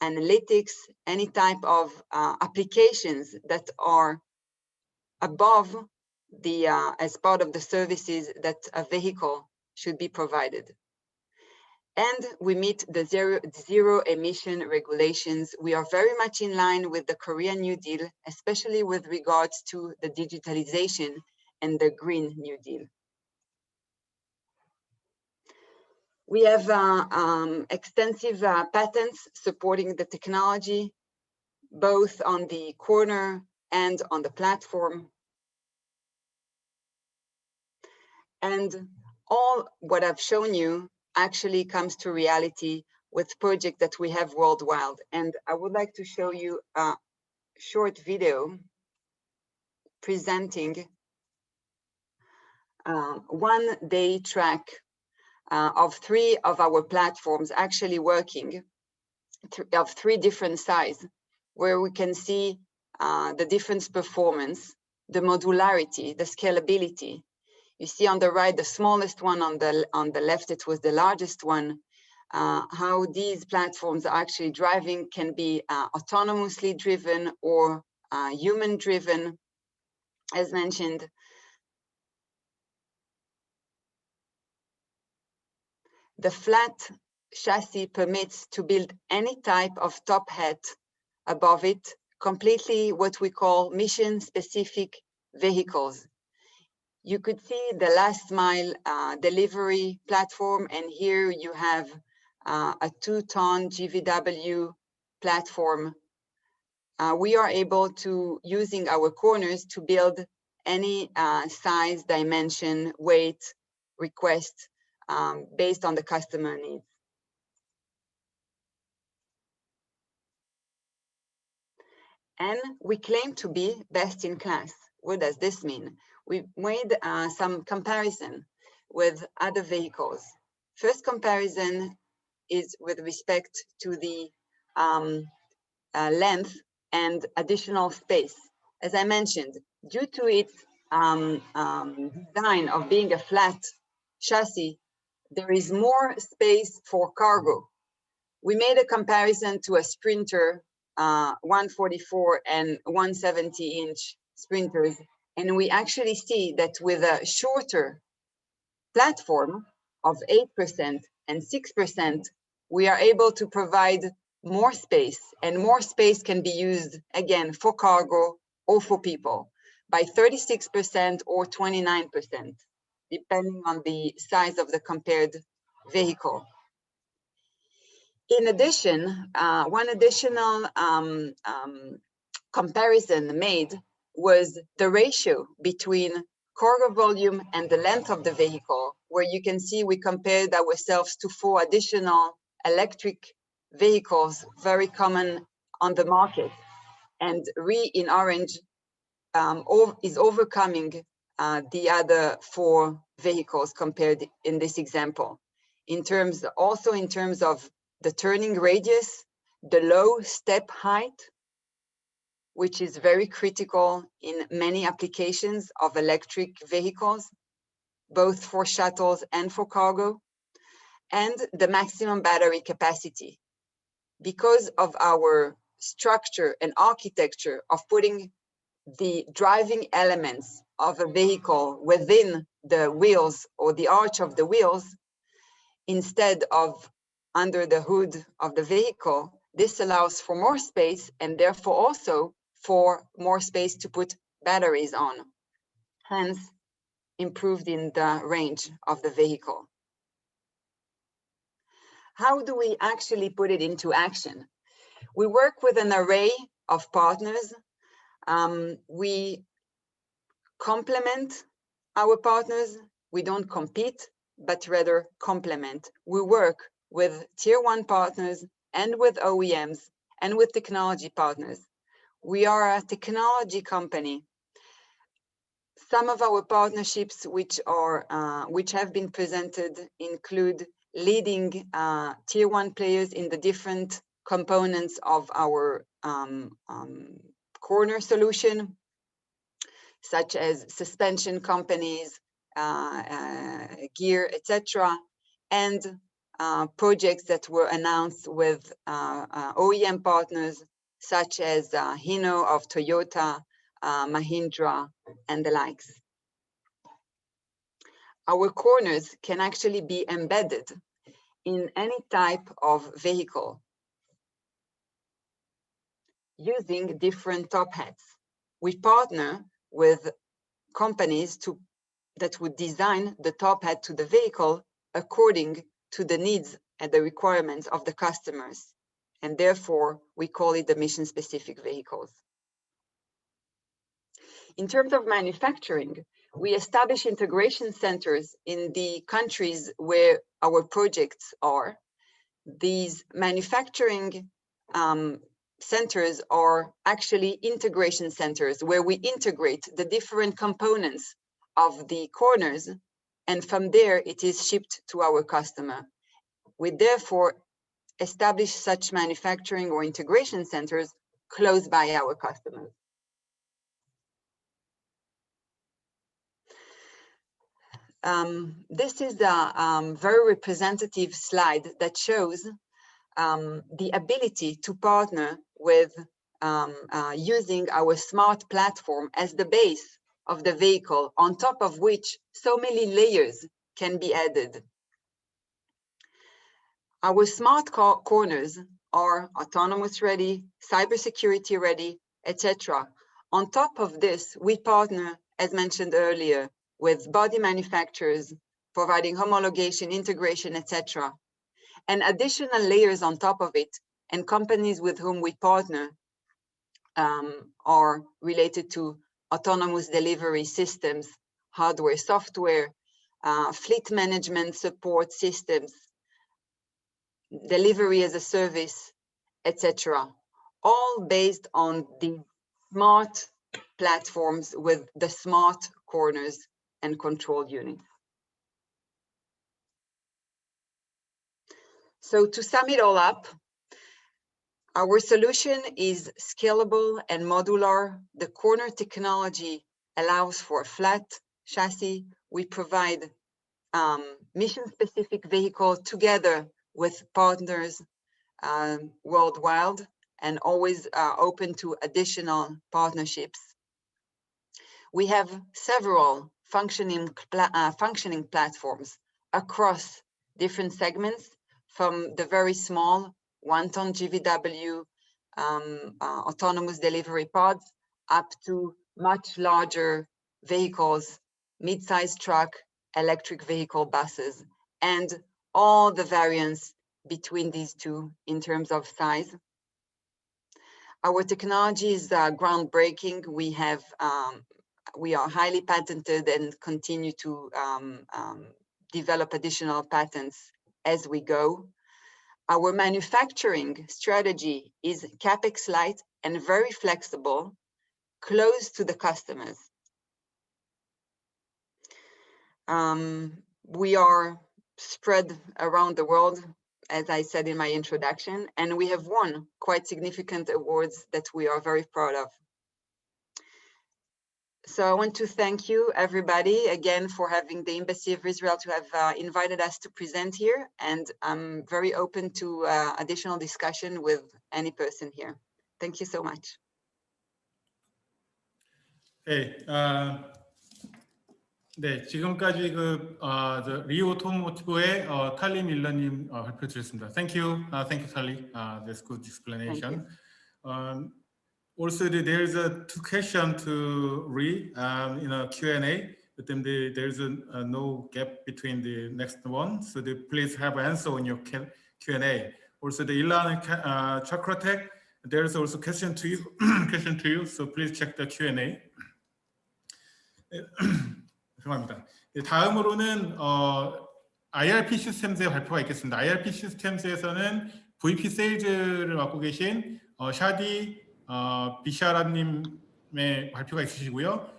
analytics, any type of applications that are above as part of the services that a vehicle should be provided. And we meet the zero emission regulations. We are very much in line with the Korean New Deal, especially with regards to the digitalization and the Green New Deal. We have extensive patents supporting the technology, both on the corner and on the platform. And all what I've shown you actually comes to reality with projects that we have worldwide. And I would like to show you a short video presenting one-day track of 3 of our platforms actually working, of 3 different sizes, where we can see the different performance, the modularity, the scalability. You see on the right, the smallest one, on the left, it was the largest one. How these platforms are actually driving can be autonomously driven or human driven, as mentioned. The flat chassis permits to build any type of top hat above it, completely what we call mission-specific vehicles. You could see the last mile delivery platform, and here you have a 2-ton GVW platform. We are able to, using our corners, to build any size, dimension, weight, request based on the customer needs. And we claim to be best in class. What does this mean? We made some comparison with other vehicles. First comparison is with respect to the length and additional space. As I mentioned, due to its design of being a flat chassis, there is more space for cargo. We made a comparison to a Sprinter, 144 and 170-inch Sprinters, and we actually see that with a shorter platform of 8% and 6%, we are able to provide more space, and more space can be used, again, for cargo or for people by 36% or 29%, depending on the size of the compared vehicle. In addition, one additional comparison made was the ratio between cargo volume and the length of the vehicle, where you can see we compared ourselves to 4 additional electric vehicles, very common on the market. And RE in orange is overcoming the other 4 vehicles compared in this example. Also in terms of the turning radius, the low step height, which is very critical in many applications of electric vehicles, both for shuttles and for cargo, and the maximum battery capacity. Because of our structure and architecture of putting the driving elements of a vehicle within the wheels or the arch of the wheels, instead of under the hood of the vehicle, this allows for more space and therefore also for more space to put batteries on, hence improved in the range of the vehicle. How do we actually put it into action? We work with an array of partners. We complement our partners. We don't compete, but rather complement. We work with tier 1 partners and with OEMs and with technology partners. We are a technology company. Some of our partnerships which have been presented include leading tier 1 players in the different components of our corner solution, such as suspension companies, gear, etc., and projects that were announced with OEM partners such as Hino of Toyota, Mahindra, and the likes. Our corners can actually be embedded in any type of vehicle using different top hats. We partner with companies that would design the top hat to the vehicle according to the needs and the requirements of the customers. And therefore, we call it the mission-specific vehicles. In terms of manufacturing, we establish integration centers in the countries where our projects are. These manufacturing centers are actually integration centers where we integrate the different components of the corners, and from there it is shipped to our customer. We therefore establish such manufacturing or integration centers close by our customers. This is a very representative slide that shows the ability to partner with using our smart platform as the base of the vehicle, on top of which so many layers can be added. Our smart corners are autonomous ready, cybersecurity ready, etc. On top of this, we partner, as mentioned earlier, with body manufacturers, providing homologation, integration, etc. And additional layers on top of it, and companies with whom we partner are related to autonomous delivery systems, hardware, software, fleet management support systems, delivery as a service, etc. All based on the smart platforms with the smart corners and control units. So to sum it all up, our solution is scalable and modular. The corner technology allows for a flat chassis. We provide mission-specific vehicles together with partners worldwide, and always open to additional partnerships. We have several functioning platforms across different segments, from the very small 1-ton GVW autonomous delivery pods up to much larger vehicles, mid-sized truck, electric vehicle buses, and all the variants between these two in terms of size. Our technology is groundbreaking. We are highly patented and continue to develop additional patents as we go. Our manufacturing strategy is CapEx light and very flexible, close to the customers. We are spread around the world, as I said in my introduction, and we have won quite significant awards that we are very proud of. So I want to thank you, everybody, again, for having the Embassy of Israel to have invited us to present here. And I'm very open to additional discussion with any person here. Thank you so much. 네, 네, 지금까지 저 리오 오토모티브의 탈리 밀러님 발표 드렸습니다. Thank you, Tali. That's good explanation. Also, there's two questions to read in a Q&A, but then there's no gap between the next one. So please have an answer on your Q&A. Also, the Ilan Chakratec, there's also question to you. So please check the Q&A. 죄송합니다. 다음으로는 IRP 시스템즈의 발표가 있겠습니다. IRP 시스템즈에서는 VP 세일즈를 맡고 계신 샤디 비샤라님의 발표가 있으시고요.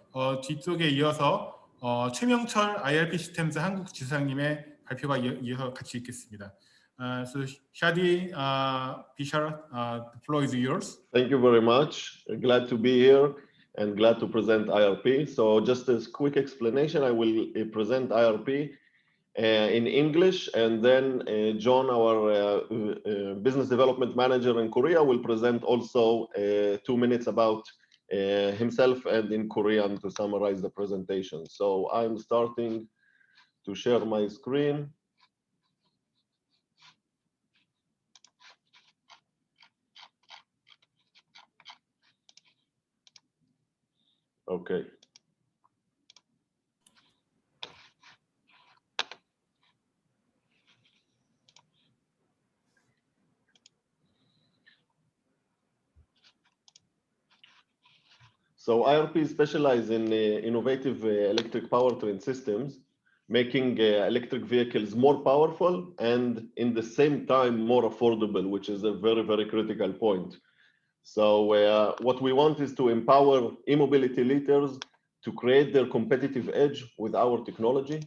뒤쪽에 이어서 최명철 IRP 시스템즈 한국지사장님의 발표가 이어서 같이 있겠습니다. So Shadie, Bisharat, the floor is yours. Thank you very much. Glad to be here and glad to present IRP. So just as quick explanation, I will present IRP in English, and then John, our business development manager in Korea, will present also 2 minutes about himself and in Korean to summarize the presentation. So I'm starting to share my screen. Okay. So IRP specializes in innovative electric powertrain systems, making electric vehicles more powerful and in the same time more affordable, which is a very, very critical point. So what we want is to empower e-mobility leaders to create their competitive edge with our technology.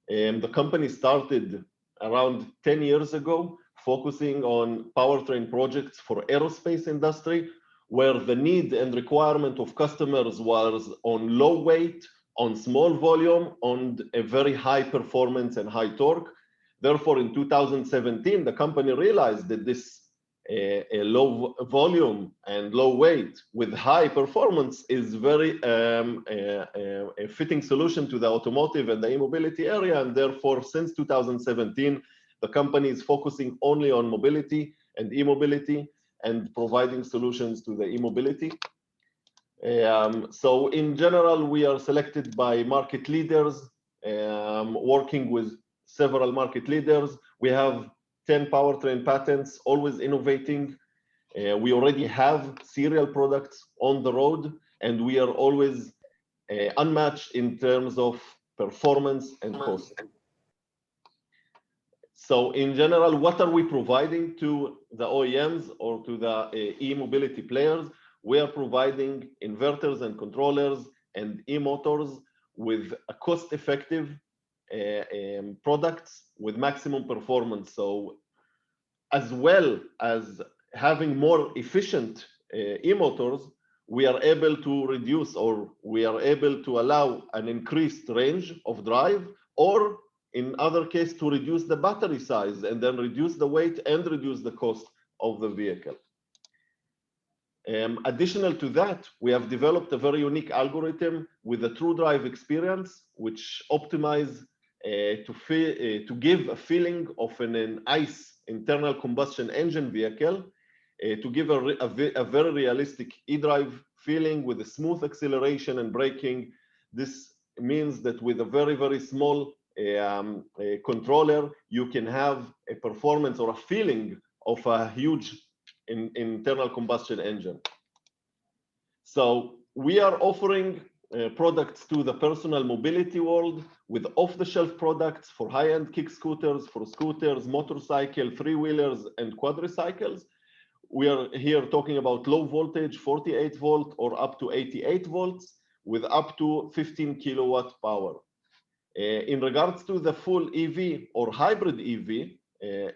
The company started around 10 years ago, focusing on powertrain projects for aerospace industry, where the need and requirement of customers was on low weight, on small volume, on a very high performance and high torque. Therefore, in 2017, the company realized that this a low volume and low weight with high performance is very a fitting solution to the automotive and the e-mobility area. And therefore, since 2017, the company is focusing only on mobility and e-mobility and providing solutions to the e-mobility. So in general, we are selected by market leaders, working with several market leaders. We have 10 powertrain patents, always innovating. We already have serial products on the road, and we are always unmatched in terms of performance and cost. So in general, what are we providing to the OEMs or to the e-mobility players? We are providing inverters and controllers and e-motors with a cost-effective products with maximum performance. So as well as having more efficient e-motors, we are able to reduce, or we are able to allow an increased range of drive, or in other case to reduce the battery size and then reduce the weight and reduce the cost of the vehicle. Additional to that, we have developed a very unique algorithm with a true drive experience, which optimize to give a feeling of an ICE internal combustion engine vehicle, to give a very realistic e-drive feeling with a smooth acceleration and braking. This means that with a very, very small a controller, you can have a performance or a feeling of a huge internal combustion engine. So we are offering products to the personal mobility world with off-the-shelf products for high-end kick scooters, for scooters, motorcycle, three-wheelers, and quadricycles. We are here talking about low voltage, 48 volt or up to 88 volts with up to 15 kilowatt power. In regards to the full EV or hybrid EV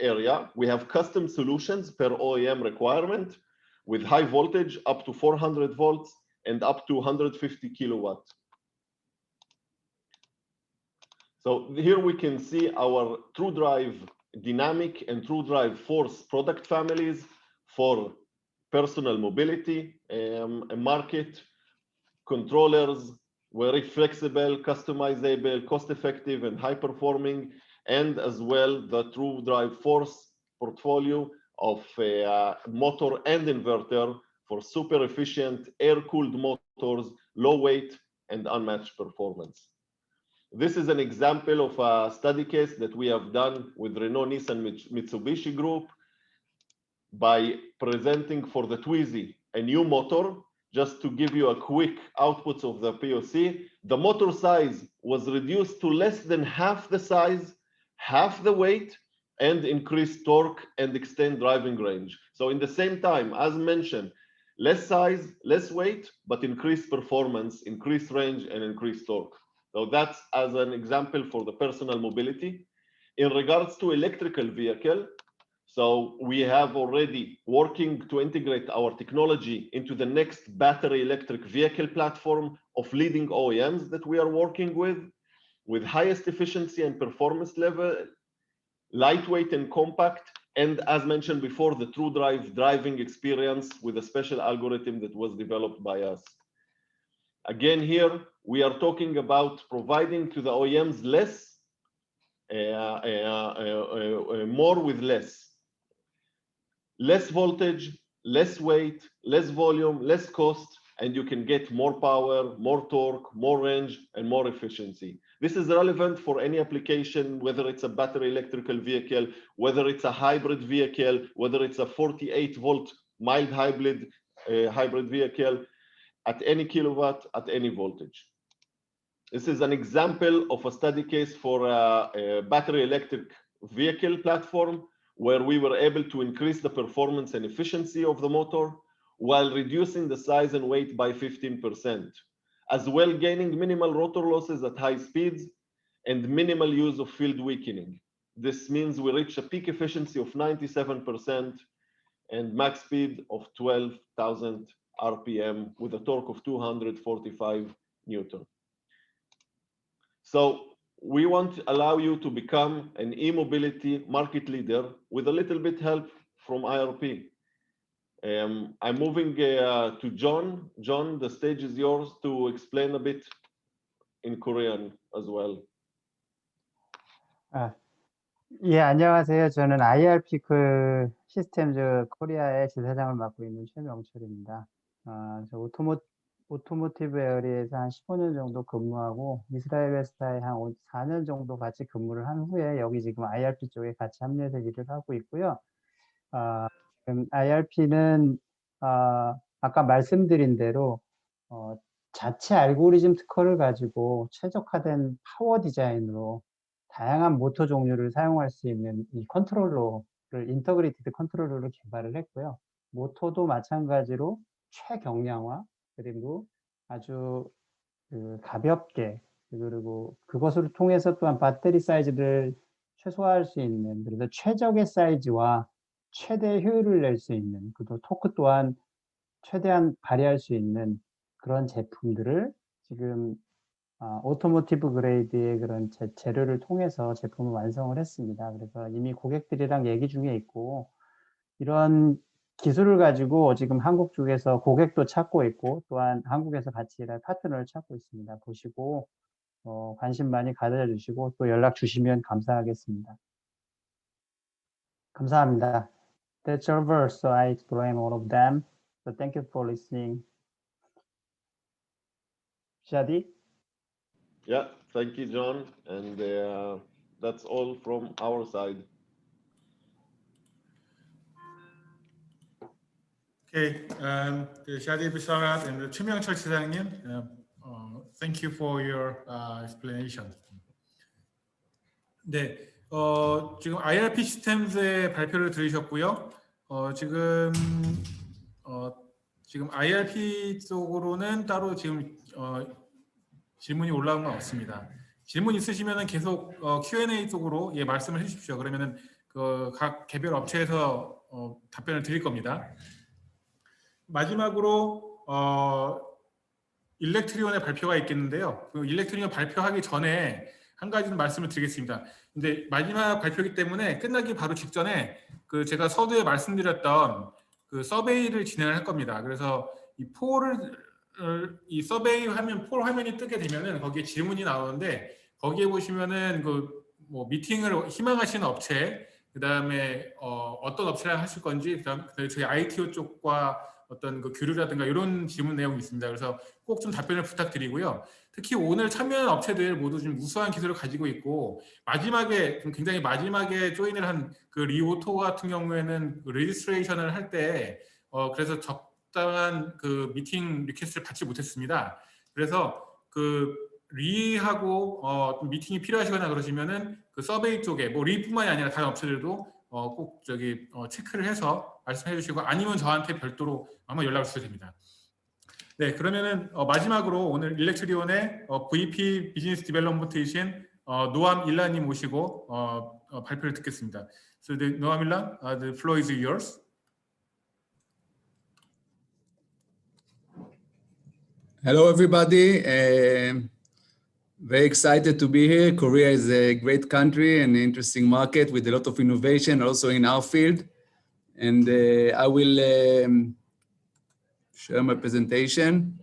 area, we have custom solutions per OEM requirement with high voltage up to 400 volts and up to 150 kilowatt. So here we can see our True Drive Dynamic and True Drive Force product families for personal mobility market. Controllers, very flexible, customizable, cost-effective, and high-performing, and as well the True Drive Force portfolio of motor and inverter for super efficient air-cooled motors, low weight, and unmatched performance. This is an example of a study case that we have done with Renault Nissan Mitsubishi Group by presenting for the Twizy a new motor. Just to give you a quick outputs of the POC, the motor size was reduced to less than half the size, half the weight, and increased torque and extend driving range. So in the same time, as mentioned, less size, less weight, but increased performance, increased range, and increased torque. So that's as an example for the personal mobility. In regards to electrical vehicle, so we have already working to integrate our technology into the next battery electric vehicle platform of leading OEMs that we are working with highest efficiency and performance level, lightweight and compact, and as mentioned before, the True Drive driving experience with a special algorithm that was developed by us. Again, here we are talking about providing to the OEMs less, more with less. Less voltage, less weight, less volume, less cost, and you can get more power, more torque, more range, and more efficiency. This is relevant for any application, whether it's a battery electrical vehicle, whether it's a hybrid vehicle, whether it's a 48-volt mild hybrid vehicle, at any kilowatt, at any voltage. This is an example of a study case for a battery electric vehicle platform, where we were able to increase the performance and efficiency of the motor while reducing the size and weight by 15%, as well gaining minimal rotor losses at high speeds and minimal use of field weakening. This means we reach a peak efficiency of 97% and max speed of 12,000 RPM with a torque of 245 Newton. So we want to allow you to become an e-mobility market leader with a little bit help from IRP. I'm moving to John. John, the stage is yours to explain a bit in Korean as well. 예, 안녕하세요. 저는 IRP 시스템즈 코리아의 지사장을 맡고 있는 최명철입니다. 저 오토모티브 에어리에서 한 15년 정도 근무하고 이스라엘 회사에 한 4년 정도 같이 근무를 한 후에 여기 지금 IRP 쪽에 같이 합류해서 일을 하고 있고요. 지금 IRP는 아까 말씀드린 대로 자체 알고리즘 특허를 가지고 최적화된 파워 디자인으로 다양한 모터 종류를 사용할 수 있는 이 컨트롤러를 인터그레이티드 컨트롤러를 개발을 했고요. 모터도 마찬가지로 최경량화 그리고 아주 가볍게 그리고 그것을 통해서 또한 배터리 사이즈를 최소화할 수 있는 그래서 최적의 사이즈와 최대 효율을 낼 수 있는 그리고 토크 또한 최대한 발휘할 수 있는 그런 제품들을 지금 오토모티브 그레이드의 그런 재료를 통해서 제품을 완성을 했습니다. 그래서 이미 고객들이랑 얘기 중에 있고 이런 기술을 가지고 지금 한국 쪽에서 고객도 찾고 있고 또한 한국에서 같이 일할 파트너를 찾고 있습니다. 보시고 관심 많이 가져주시고 또 연락 주시면 감사하겠습니다. 감사합니다. That's over, so I explain all of them. So thank you for listening. Shadie? Yeah. Thank you, John. And that's all from our side. Okay, Shadie, Bisharat, and 최명철 지사장님, thank you for your explanation. 네, 지금 IRP 시스템즈의 발표를 들으셨고요. 지금 IRP 쪽으로는 따로 지금 질문이 올라온 건 없습니다. 질문 있으시면은 계속 Q&A 쪽으로 말씀을 해주십시오. 그러면은 각 개별 업체에서 답변을 드릴 겁니다. 마지막으로 일렉트리온의 발표가 있겠는데요. 그 일렉트리온 발표하기 전에 한 가지 말씀을 드리겠습니다. 근데 마지막 발표이기 때문에 끝나기 바로 직전에 제가 서두에 말씀드렸던 그 서베이를 진행을 할 겁니다. 그래서 이 서베이 화면, 폴 화면이 뜨게 되면은 거기에 질문이 나오는데 거기에 보시면은 뭐 미팅을 희망하시는 업체, 그 다음에 어떤 업체랑 하실 건지, 그다음에 저희 IETO 쪽과 어떤 그 교류라든가 이런 질문 내용이 있습니다. 그래서 꼭 좀 답변을 부탁드리고요. 특히 오늘 참여한 업체들 모두 좀 우수한 기술을 가지고 있고 마지막에 좀 굉장히 마지막에 조인을 한 그 리오토 같은 경우에는 레지스트레이션을 할 때 그래서 적당한 그 미팅 리퀘스트를 받지 못했습니다. 그래서 그 리하고 좀 미팅이 필요하시거나 그러시면은 그 서베이 쪽에 뭐 리뿐만이 아니라 다른 업체들도 꼭 체크를 해서 말씀해 주시고 아니면 저한테 별도로 한번 연락을 주셔도 됩니다. 네, 그러면은 마지막으로 오늘 일렉트리온의 VP 비즈니스 디벨롭먼트이신 노암 일란님 모시고 발표를 듣겠습니다. So Noam Ilan, the floor is yours. Hello, everybody. Very excited to be here. Korea is a great country and an interesting market with a lot of innovation also in our field. And I will share my presentation.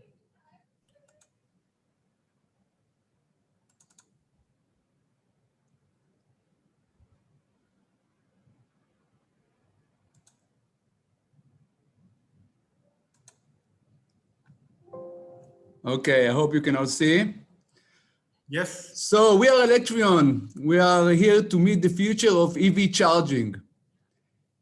Okay, I hope you can all see. Yes. So we are ElectReon. We are here to meet the future of EV charging.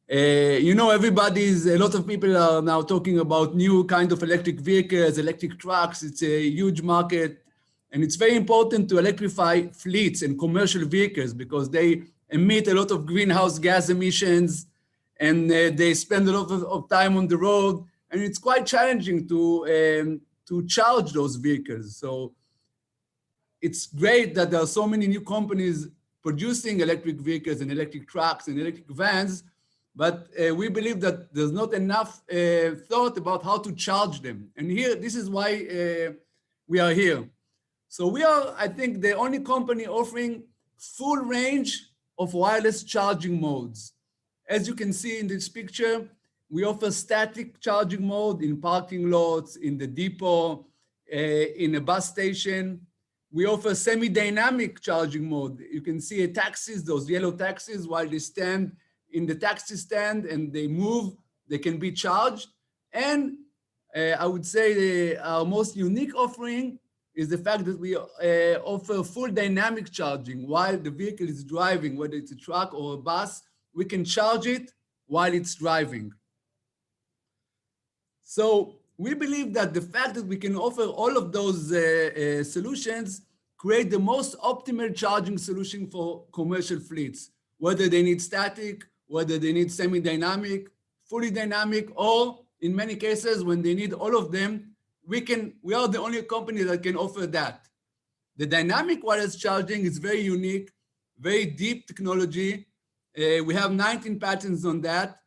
You know, a lot of people are now talking about new kind of electric vehicles, electric trucks. It's a huge market. And it's very important to electrify fleets and commercial vehicles because they emit a lot of greenhouse gas emissions and they spend a lot of time on the road. And it's quite challenging to charge those vehicles. So it's great that there are so many new companies producing electric vehicles and electric trucks and electric vans, but we believe that there's not enough thought about how to charge them. And here, this is why we are here. So we are, I think, the only company offering full range of wireless charging modes. As you can see in this picture, we offer static charging mode in parking lots, in the depot, in a bus station. We offer semi-dynamic charging mode. You can see taxis, those yellow taxis, while they stand in the taxi stand and they move, they can be charged. And I would say our most unique offering is the fact that we offer full dynamic charging while the vehicle is driving, whether it's a truck or a bus, we can charge it while it's driving. So we believe that the fact that we can offer all of those solutions create the most optimal charging solution for commercial fleets, whether they need static, whether they need semi-dynamic, fully dynamic, or in many cases, when they need all of them, we are the only company that can offer that. The dynamic wireless charging is very unique, very deep technology. We have 19 patents on that.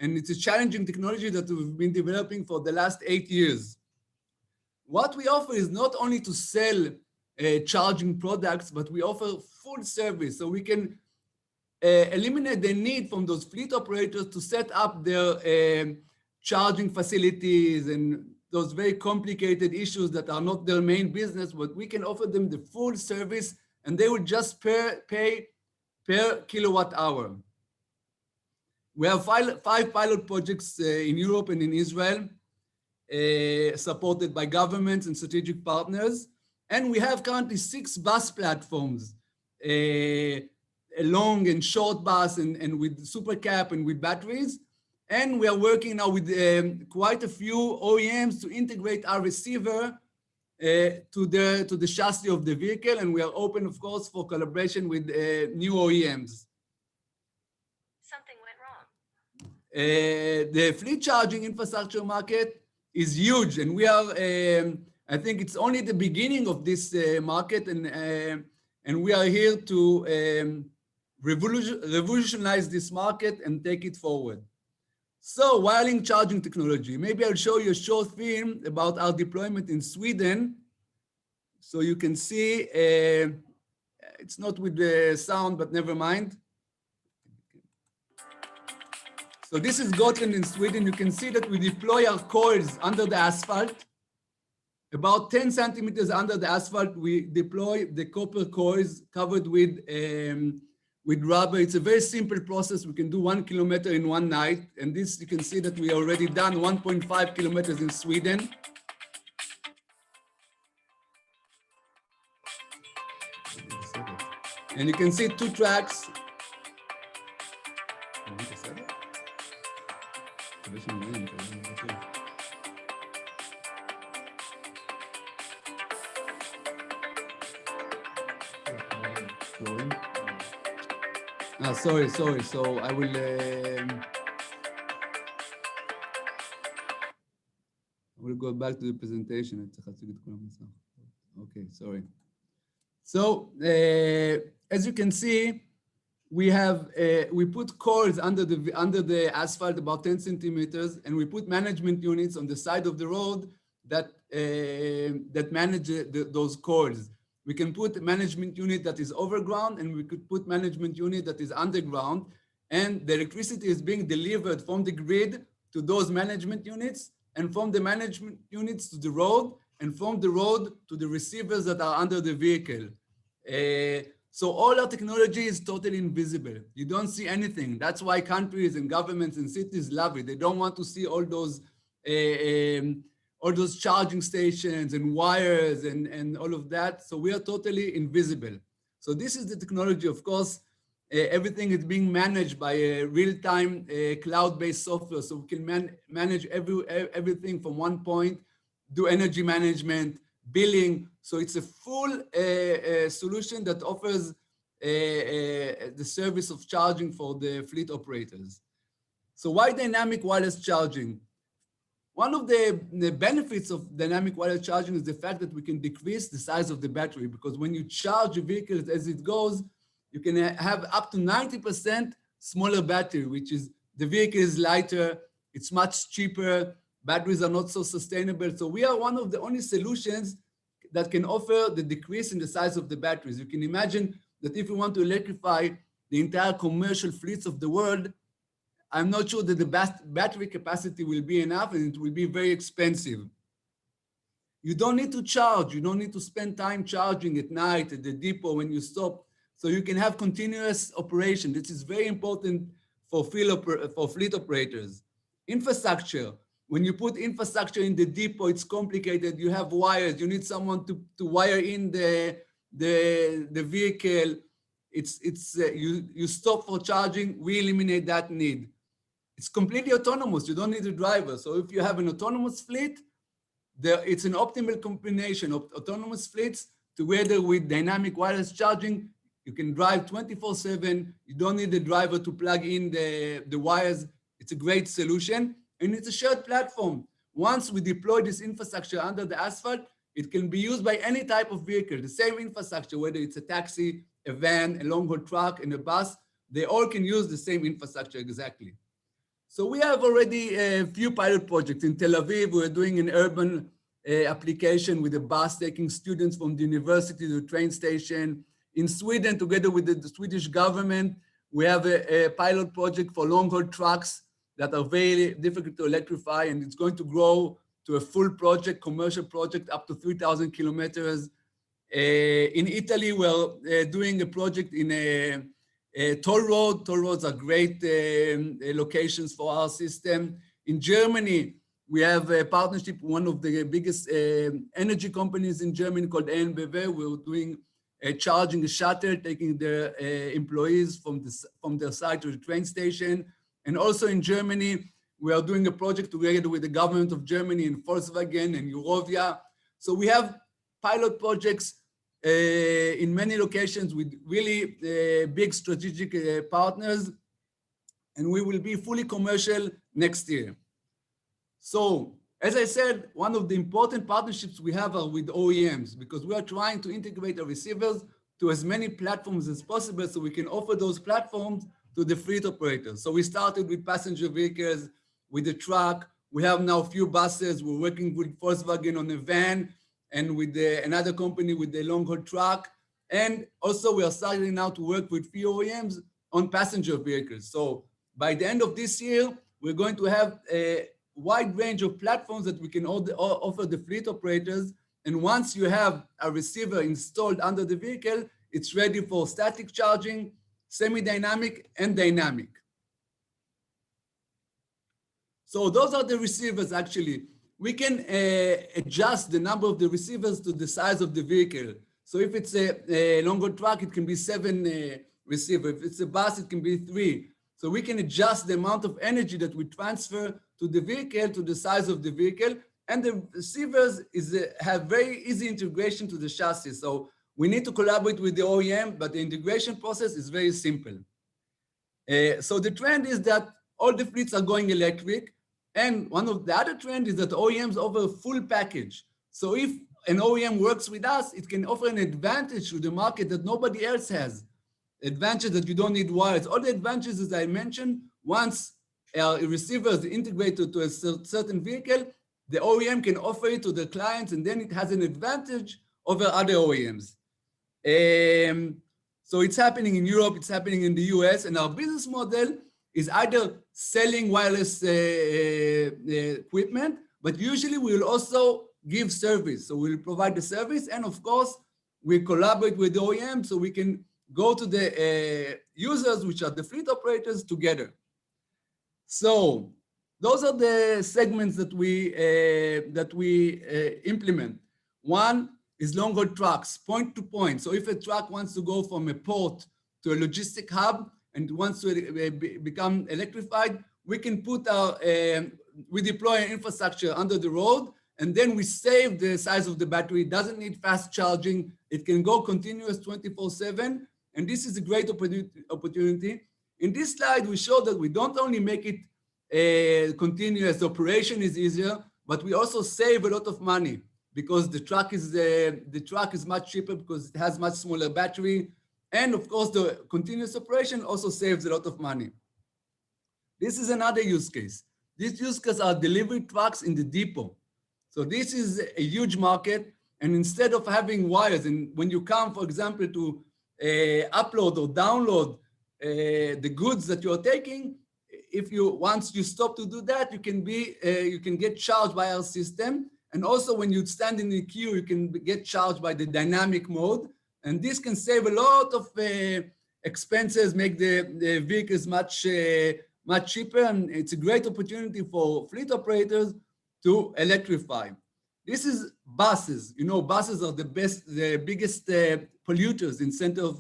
And it's a challenging technology that we've been developing for the last 8 years. What we offer is not only to sell charging products, but we offer full service. So we can eliminate the need from those fleet operators to set up their charging facilities and those very complicated issues that are not their main business, but we can offer them the full service and they will just pay per kilowatt hour. We have 5 pilot projects in Europe and in Israel, supported by governments and strategic partners. And we have currently 6 bus platforms, a long and short bus and with supercap and with batteries. And we are working now with quite a few OEMs to integrate our receiver to the chassis of the vehicle. And we are open, of course, for collaboration with new OEMs. Something went wrong. The fleet charging infrastructure market is huge, and we are, I think it's only the beginning of this market, and we are here to revolutionize this market and take it forward. So, wiring charging technology. Maybe I'll show you a short film about our deployment in Sweden. So you can see, it's not with the sound, but never mind. So this is Gotland in Sweden. You can see that we deploy our coils under the asphalt. About 10 centimeters under the asphalt, we deploy the copper coils covered with rubber. It's a very simple process. We can do 1 kilometer in one night. And this, you can see that we already done 1.5 kilometers in Sweden. And you can see 2 tracks. Sorry. So I will go back to the presentation. Okay, sorry. So as you can see, we put coils under the asphalt about 10 centimeters, and we put management units on the side of the road that manage those coils. We can put a management unit that is overground, and we could put management unit that is underground, and the electricity is being delivered from the grid to those management units, and from the management units to the road, and from the road to the receivers that are under the vehicle. So all our technology is totally invisible. You don't see anything. That's why countries and governments and cities love it. They don't want to see all those charging stations and wires and all of that. So we are totally invisible. So this is the technology. Of course, everything is being managed by a real-time cloud-based software. So we can manage everything from one point, do energy management, billing. So it's a full solution that offers the service of charging for the fleet operators. So why dynamic wireless charging? One of the benefits of dynamic wireless charging is the fact that we can decrease the size of the battery, because when you charge a vehicle as it goes, you can have up to 90% smaller battery, which is the vehicle is lighter, it's much cheaper, batteries are not so sustainable. So we are one of the only solutions that can offer the decrease in the size of the batteries. You can imagine that if we want to electrify the entire commercial fleets of the world, I'm not sure that the battery capacity will be enough, and it will be very expensive. You don't need to charge. You don't need to spend time charging at night at the depot when you stop. So you can have continuous operation. This is very important for fleet operators. Infrastructure. When you put infrastructure in the depot, it's complicated. You have wires. You need someone to wire in the vehicle. You stop for charging. We eliminate that need. It's completely autonomous. You don't need a driver. So if you have an autonomous fleet, it's an optimal combination of autonomous fleets together with dynamic wireless charging. You can drive 24/7. You don't need a driver to plug in the wires. It's a great solution. And it's a shared platform. Once we deploy this infrastructure under the asphalt, it can be used by any type of vehicle. The same infrastructure, whether it's a taxi, a van, a long-haul truck, and a bus, they all can use the same infrastructure exactly. So we have already a few pilot projects. In Tel Aviv, we're doing an urban application with a bus taking students from the university to the train station. In Sweden, together with the Swedish government, we have a pilot project for long-haul trucks that are very difficult to electrify, and it's going to grow to a full project, commercial project, up to 3,000 kilometers. In Italy, we're doing a project in a toll road. Toll roads are great locations for our system. In Germany, We have a partnership with one of the biggest energy companies in Germany called ENBW. We're doing charging a shuttle, taking their employees from their site to the train station. And also in Germany, we are doing a project together with the government of Germany and Volkswagen and Eurovia. So we have pilot projects in many locations with really big strategic partners, and we will be fully commercial next year. So, as I said, one of the important partnerships we have are with OEMs, because we are trying to integrate our receivers to as many platforms as possible so we can offer those platforms to the fleet operators. So we started with passenger vehicles, with the truck. We have now a few buses. We're working with Volkswagen on a van, and with another company with the long-haul truck. And also we are starting now to work with few OEMs on passenger vehicles. So by the end of this year, we're going to have a wide range of platforms that we can offer the fleet operators. And once you have a receiver installed under the vehicle, it's ready for static charging, semi-dynamic, and dynamic. So those are the receivers actually. We can adjust the number of the receivers to the size of the vehicle. So if it's a longer truck, it can be 7 receivers. If it's a bus, it can be 3. So we can adjust the amount of energy that we transfer to the vehicle to the size of the vehicle. And the receivers have very easy integration to the chassis. So we need to collaborate with the OEM, but the integration process is very simple. So the trend is that all the fleets are going electric. And one of the other trends is that OEMs offer a full package. So if an OEM works with us, it can offer an advantage to the market that nobody else has. Advantage that you don't need wires. All the advantages as I mentioned, once a receiver is integrated to a certain vehicle, the OEM can offer it to the clients, and then it has an advantage over other OEMs. So it's happening in Europe, it's happening in the US, and our business model is either selling wireless equipment, but usually we will also give service. So we'll provide the service, and of course, we collaborate with the OEM so we can go to the users, which are the fleet operators, together. So those are the segments that we implement. One is long-haul trucks, point to point. So if a truck wants to go from a port to a logistic hub and wants to become electrified, we can put we deploy an infrastructure under the road, and then we save the size of the battery. It doesn't need fast charging. It can go continuous 24/7, and this is a great opportunity. In this slide, we show that we don't only make it continuous, operation is easier, but we also save a lot of money because the truck is much cheaper because it has much smaller battery. And of course, the continuous operation also saves a lot of money. This is another use case. This use case are delivery trucks in the depot. So this is a huge market. And instead of having wires, and when you come, for example, to upload or download the goods that you're taking, once you stop to do that, you can get charged by our system. And also when you stand in the queue, you can get charged by the dynamic mode. And this can save a lot of expenses, make the vehicles much cheaper. And it's a great opportunity for fleet operators to electrify. This is buses. You know, buses are the biggest polluters in center of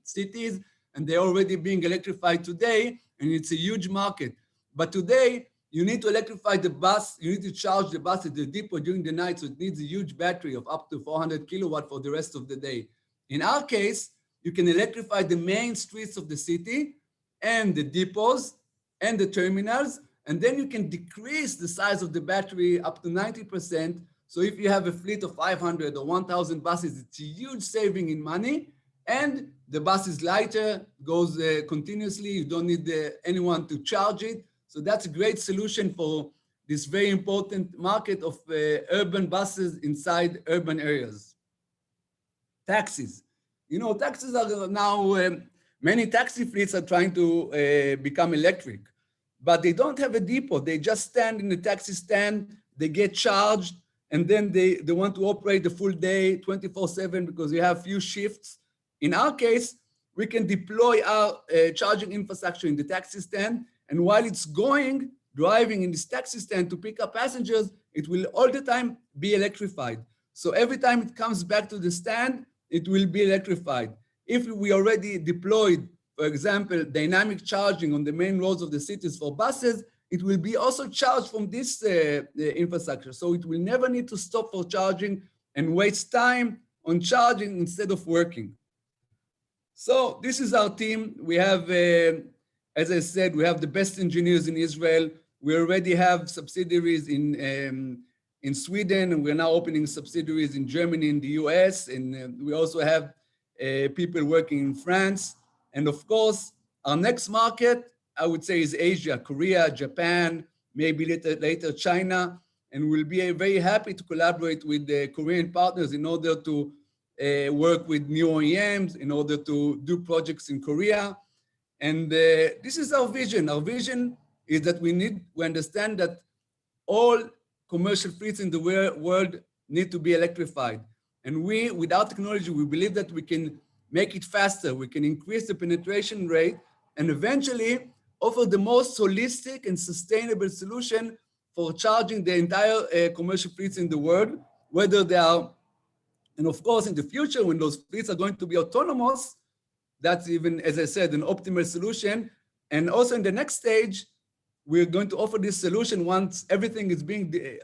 cities, and they're already being electrified today, and it's a huge market. But today, you need to electrify the bus, you need to charge the bus at the depot during the night, so it needs a huge battery of up to 400 kilowatt for the rest of the day. In our case, you can electrify the main streets of the city and the depots and the terminals, and then you can decrease the size of the battery up to 90%. So if you have a fleet of 500 or 1,000 buses, it's a huge saving in money, and the bus is lighter, goes continuously. You don't need anyone to charge it. So that's a great solution for this very important market of urban buses inside urban areas. Taxis. You know, taxis are now, many taxi fleets are trying to become electric, but they don't have a depot. They just stand in the taxi stand, they get charged, and then they want to operate the full day 24/7 because you have few shifts. In our case, we can deploy our charging infrastructure in the taxi stand, and while it's going, driving in this taxi stand to pick up passengers, it will all the time be electrified. So every time it comes back to the stand, it will be electrified. If we already deployed, for example, dynamic charging on the main roads of the cities for buses, it will be also charged from this infrastructure. So it will never need to stop for charging and waste time on charging instead of working. So this is our team. We have, as I said, we have the best engineers in Israel. We already have subsidiaries in Sweden, and we're now opening subsidiaries in Germany and the US. And we also have people working in France. And of course, our next market, I would say, is Asia, Korea, Japan, maybe later China. And we'll be very happy to collaborate with the Korean partners in order to work with new OEMs, in order to do projects in Korea. And this is our vision. Our vision is that we understand that all commercial fleets in the world need to be electrified. And we, with our technology, we believe that we can make it faster, we can increase the penetration rate, and eventually offer the most holistic and sustainable solution for charging the entire commercial fleets in the world, whether they are, and of course, in the future, when those fleets are going to be autonomous, that's even, as I said, an optimal solution. And also in the next stage, we're going to offer this solution once everything is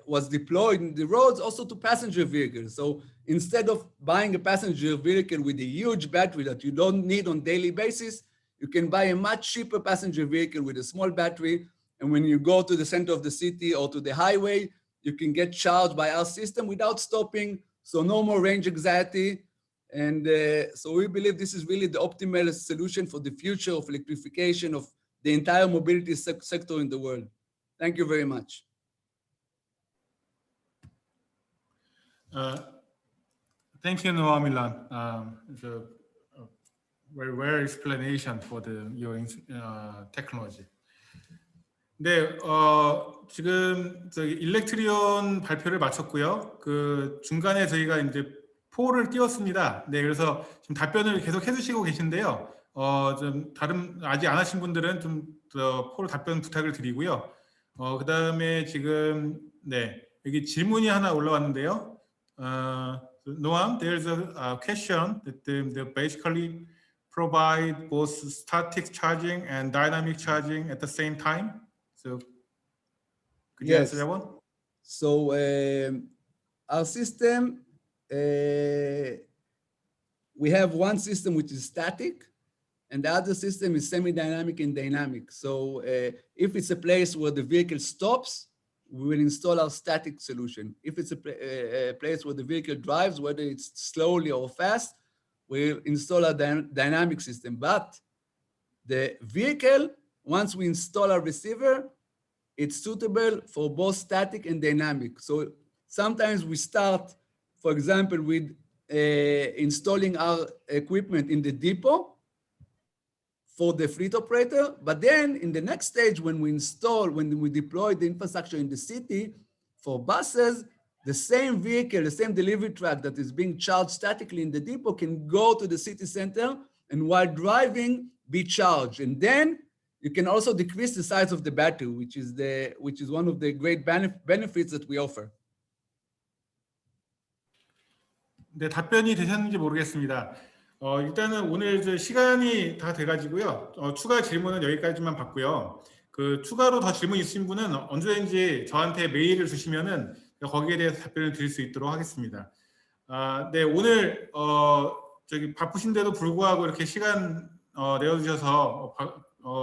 was deployed in the roads, also to passenger vehicles. So instead of buying a passenger vehicle with a huge battery that you don't need on a daily basis, you can buy a much cheaper passenger vehicle with a small battery. And when you go to the center of the city or to the highway, you can get charged by our system without stopping. So no more range anxiety. And so we believe this is really the optimal solution for the future of electrification of the entire mobility sector in the world. Thank you very much. Thank you, Noam, Ilan. It's a very well explanation for your technology. 네, 지금 저기 일렉트리온 발표를 마쳤고요. 그 중간에 저희가 이제 폴을 띄웠습니다. 네, 그래서 지금 답변을 계속 해주시고 계신데요. 좀 다른 아직 안 하신 분들은 좀 폴 답변 부탁을 드리고요. 그 다음에 지금 네 여기 질문이 하나 올라왔는데요. Noam, there's a question that they basically provide both static charging and dynamic charging at the same time. So could you answer that one? So our system, we have one system which is static, and the other system is semi-dynamic and dynamic. So if it's a place where the vehicle stops, we will install our static solution. If it's a place where the vehicle drives, whether it's slowly or fast, we'll install a dynamic system. But the vehicle, once we install our receiver, it's suitable for both static and dynamic. So sometimes we start, for example, with installing our equipment in the depot for the fleet operator. But then in the next stage, when we deploy the infrastructure in the city for buses, the same vehicle, the same delivery truck that is being charged statically in the depot can go to the city center and while driving be charged. And then you can also decrease the size of the battery, which is one of the great benefits that we offer. 네, 답변이 되셨는지 모르겠습니다. 일단은 오늘 이제 시간이 다 돼가지고요. 추가 질문은 여기까지만 받고요. 그 추가로 더 질문 있으신 분은 언제든지 저한테 메일을 주시면은 거기에 대해서 답변을 드릴 수 있도록 하겠습니다. 네, 오늘 저기 바쁘신데도 불구하고 이렇게 시간 내어주셔서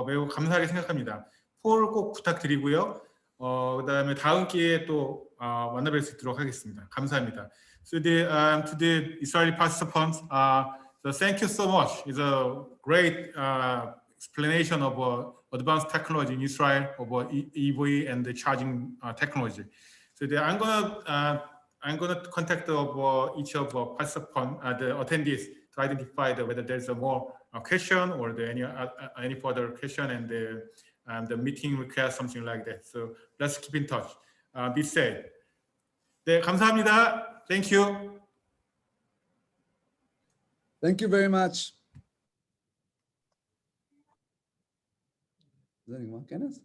매우 감사하게 생각합니다. 폴 꼭 부탁드리고요. 그다음에 다음 기회에 또 만나뵐 수 있도록 하겠습니다. 감사합니다. So to the Israeli participants, so thank you so much. It's a great explanation of advanced technology in Israel about EV and the charging technology. So I'm gonna contact each of participants, the attendees, to identify whether there's a more question or any further question, and the meeting request something like that. So let's keep in touch. Be safe. 네, 감사합니다. Thank you. Thank you very much. Is anyone, Kenneth?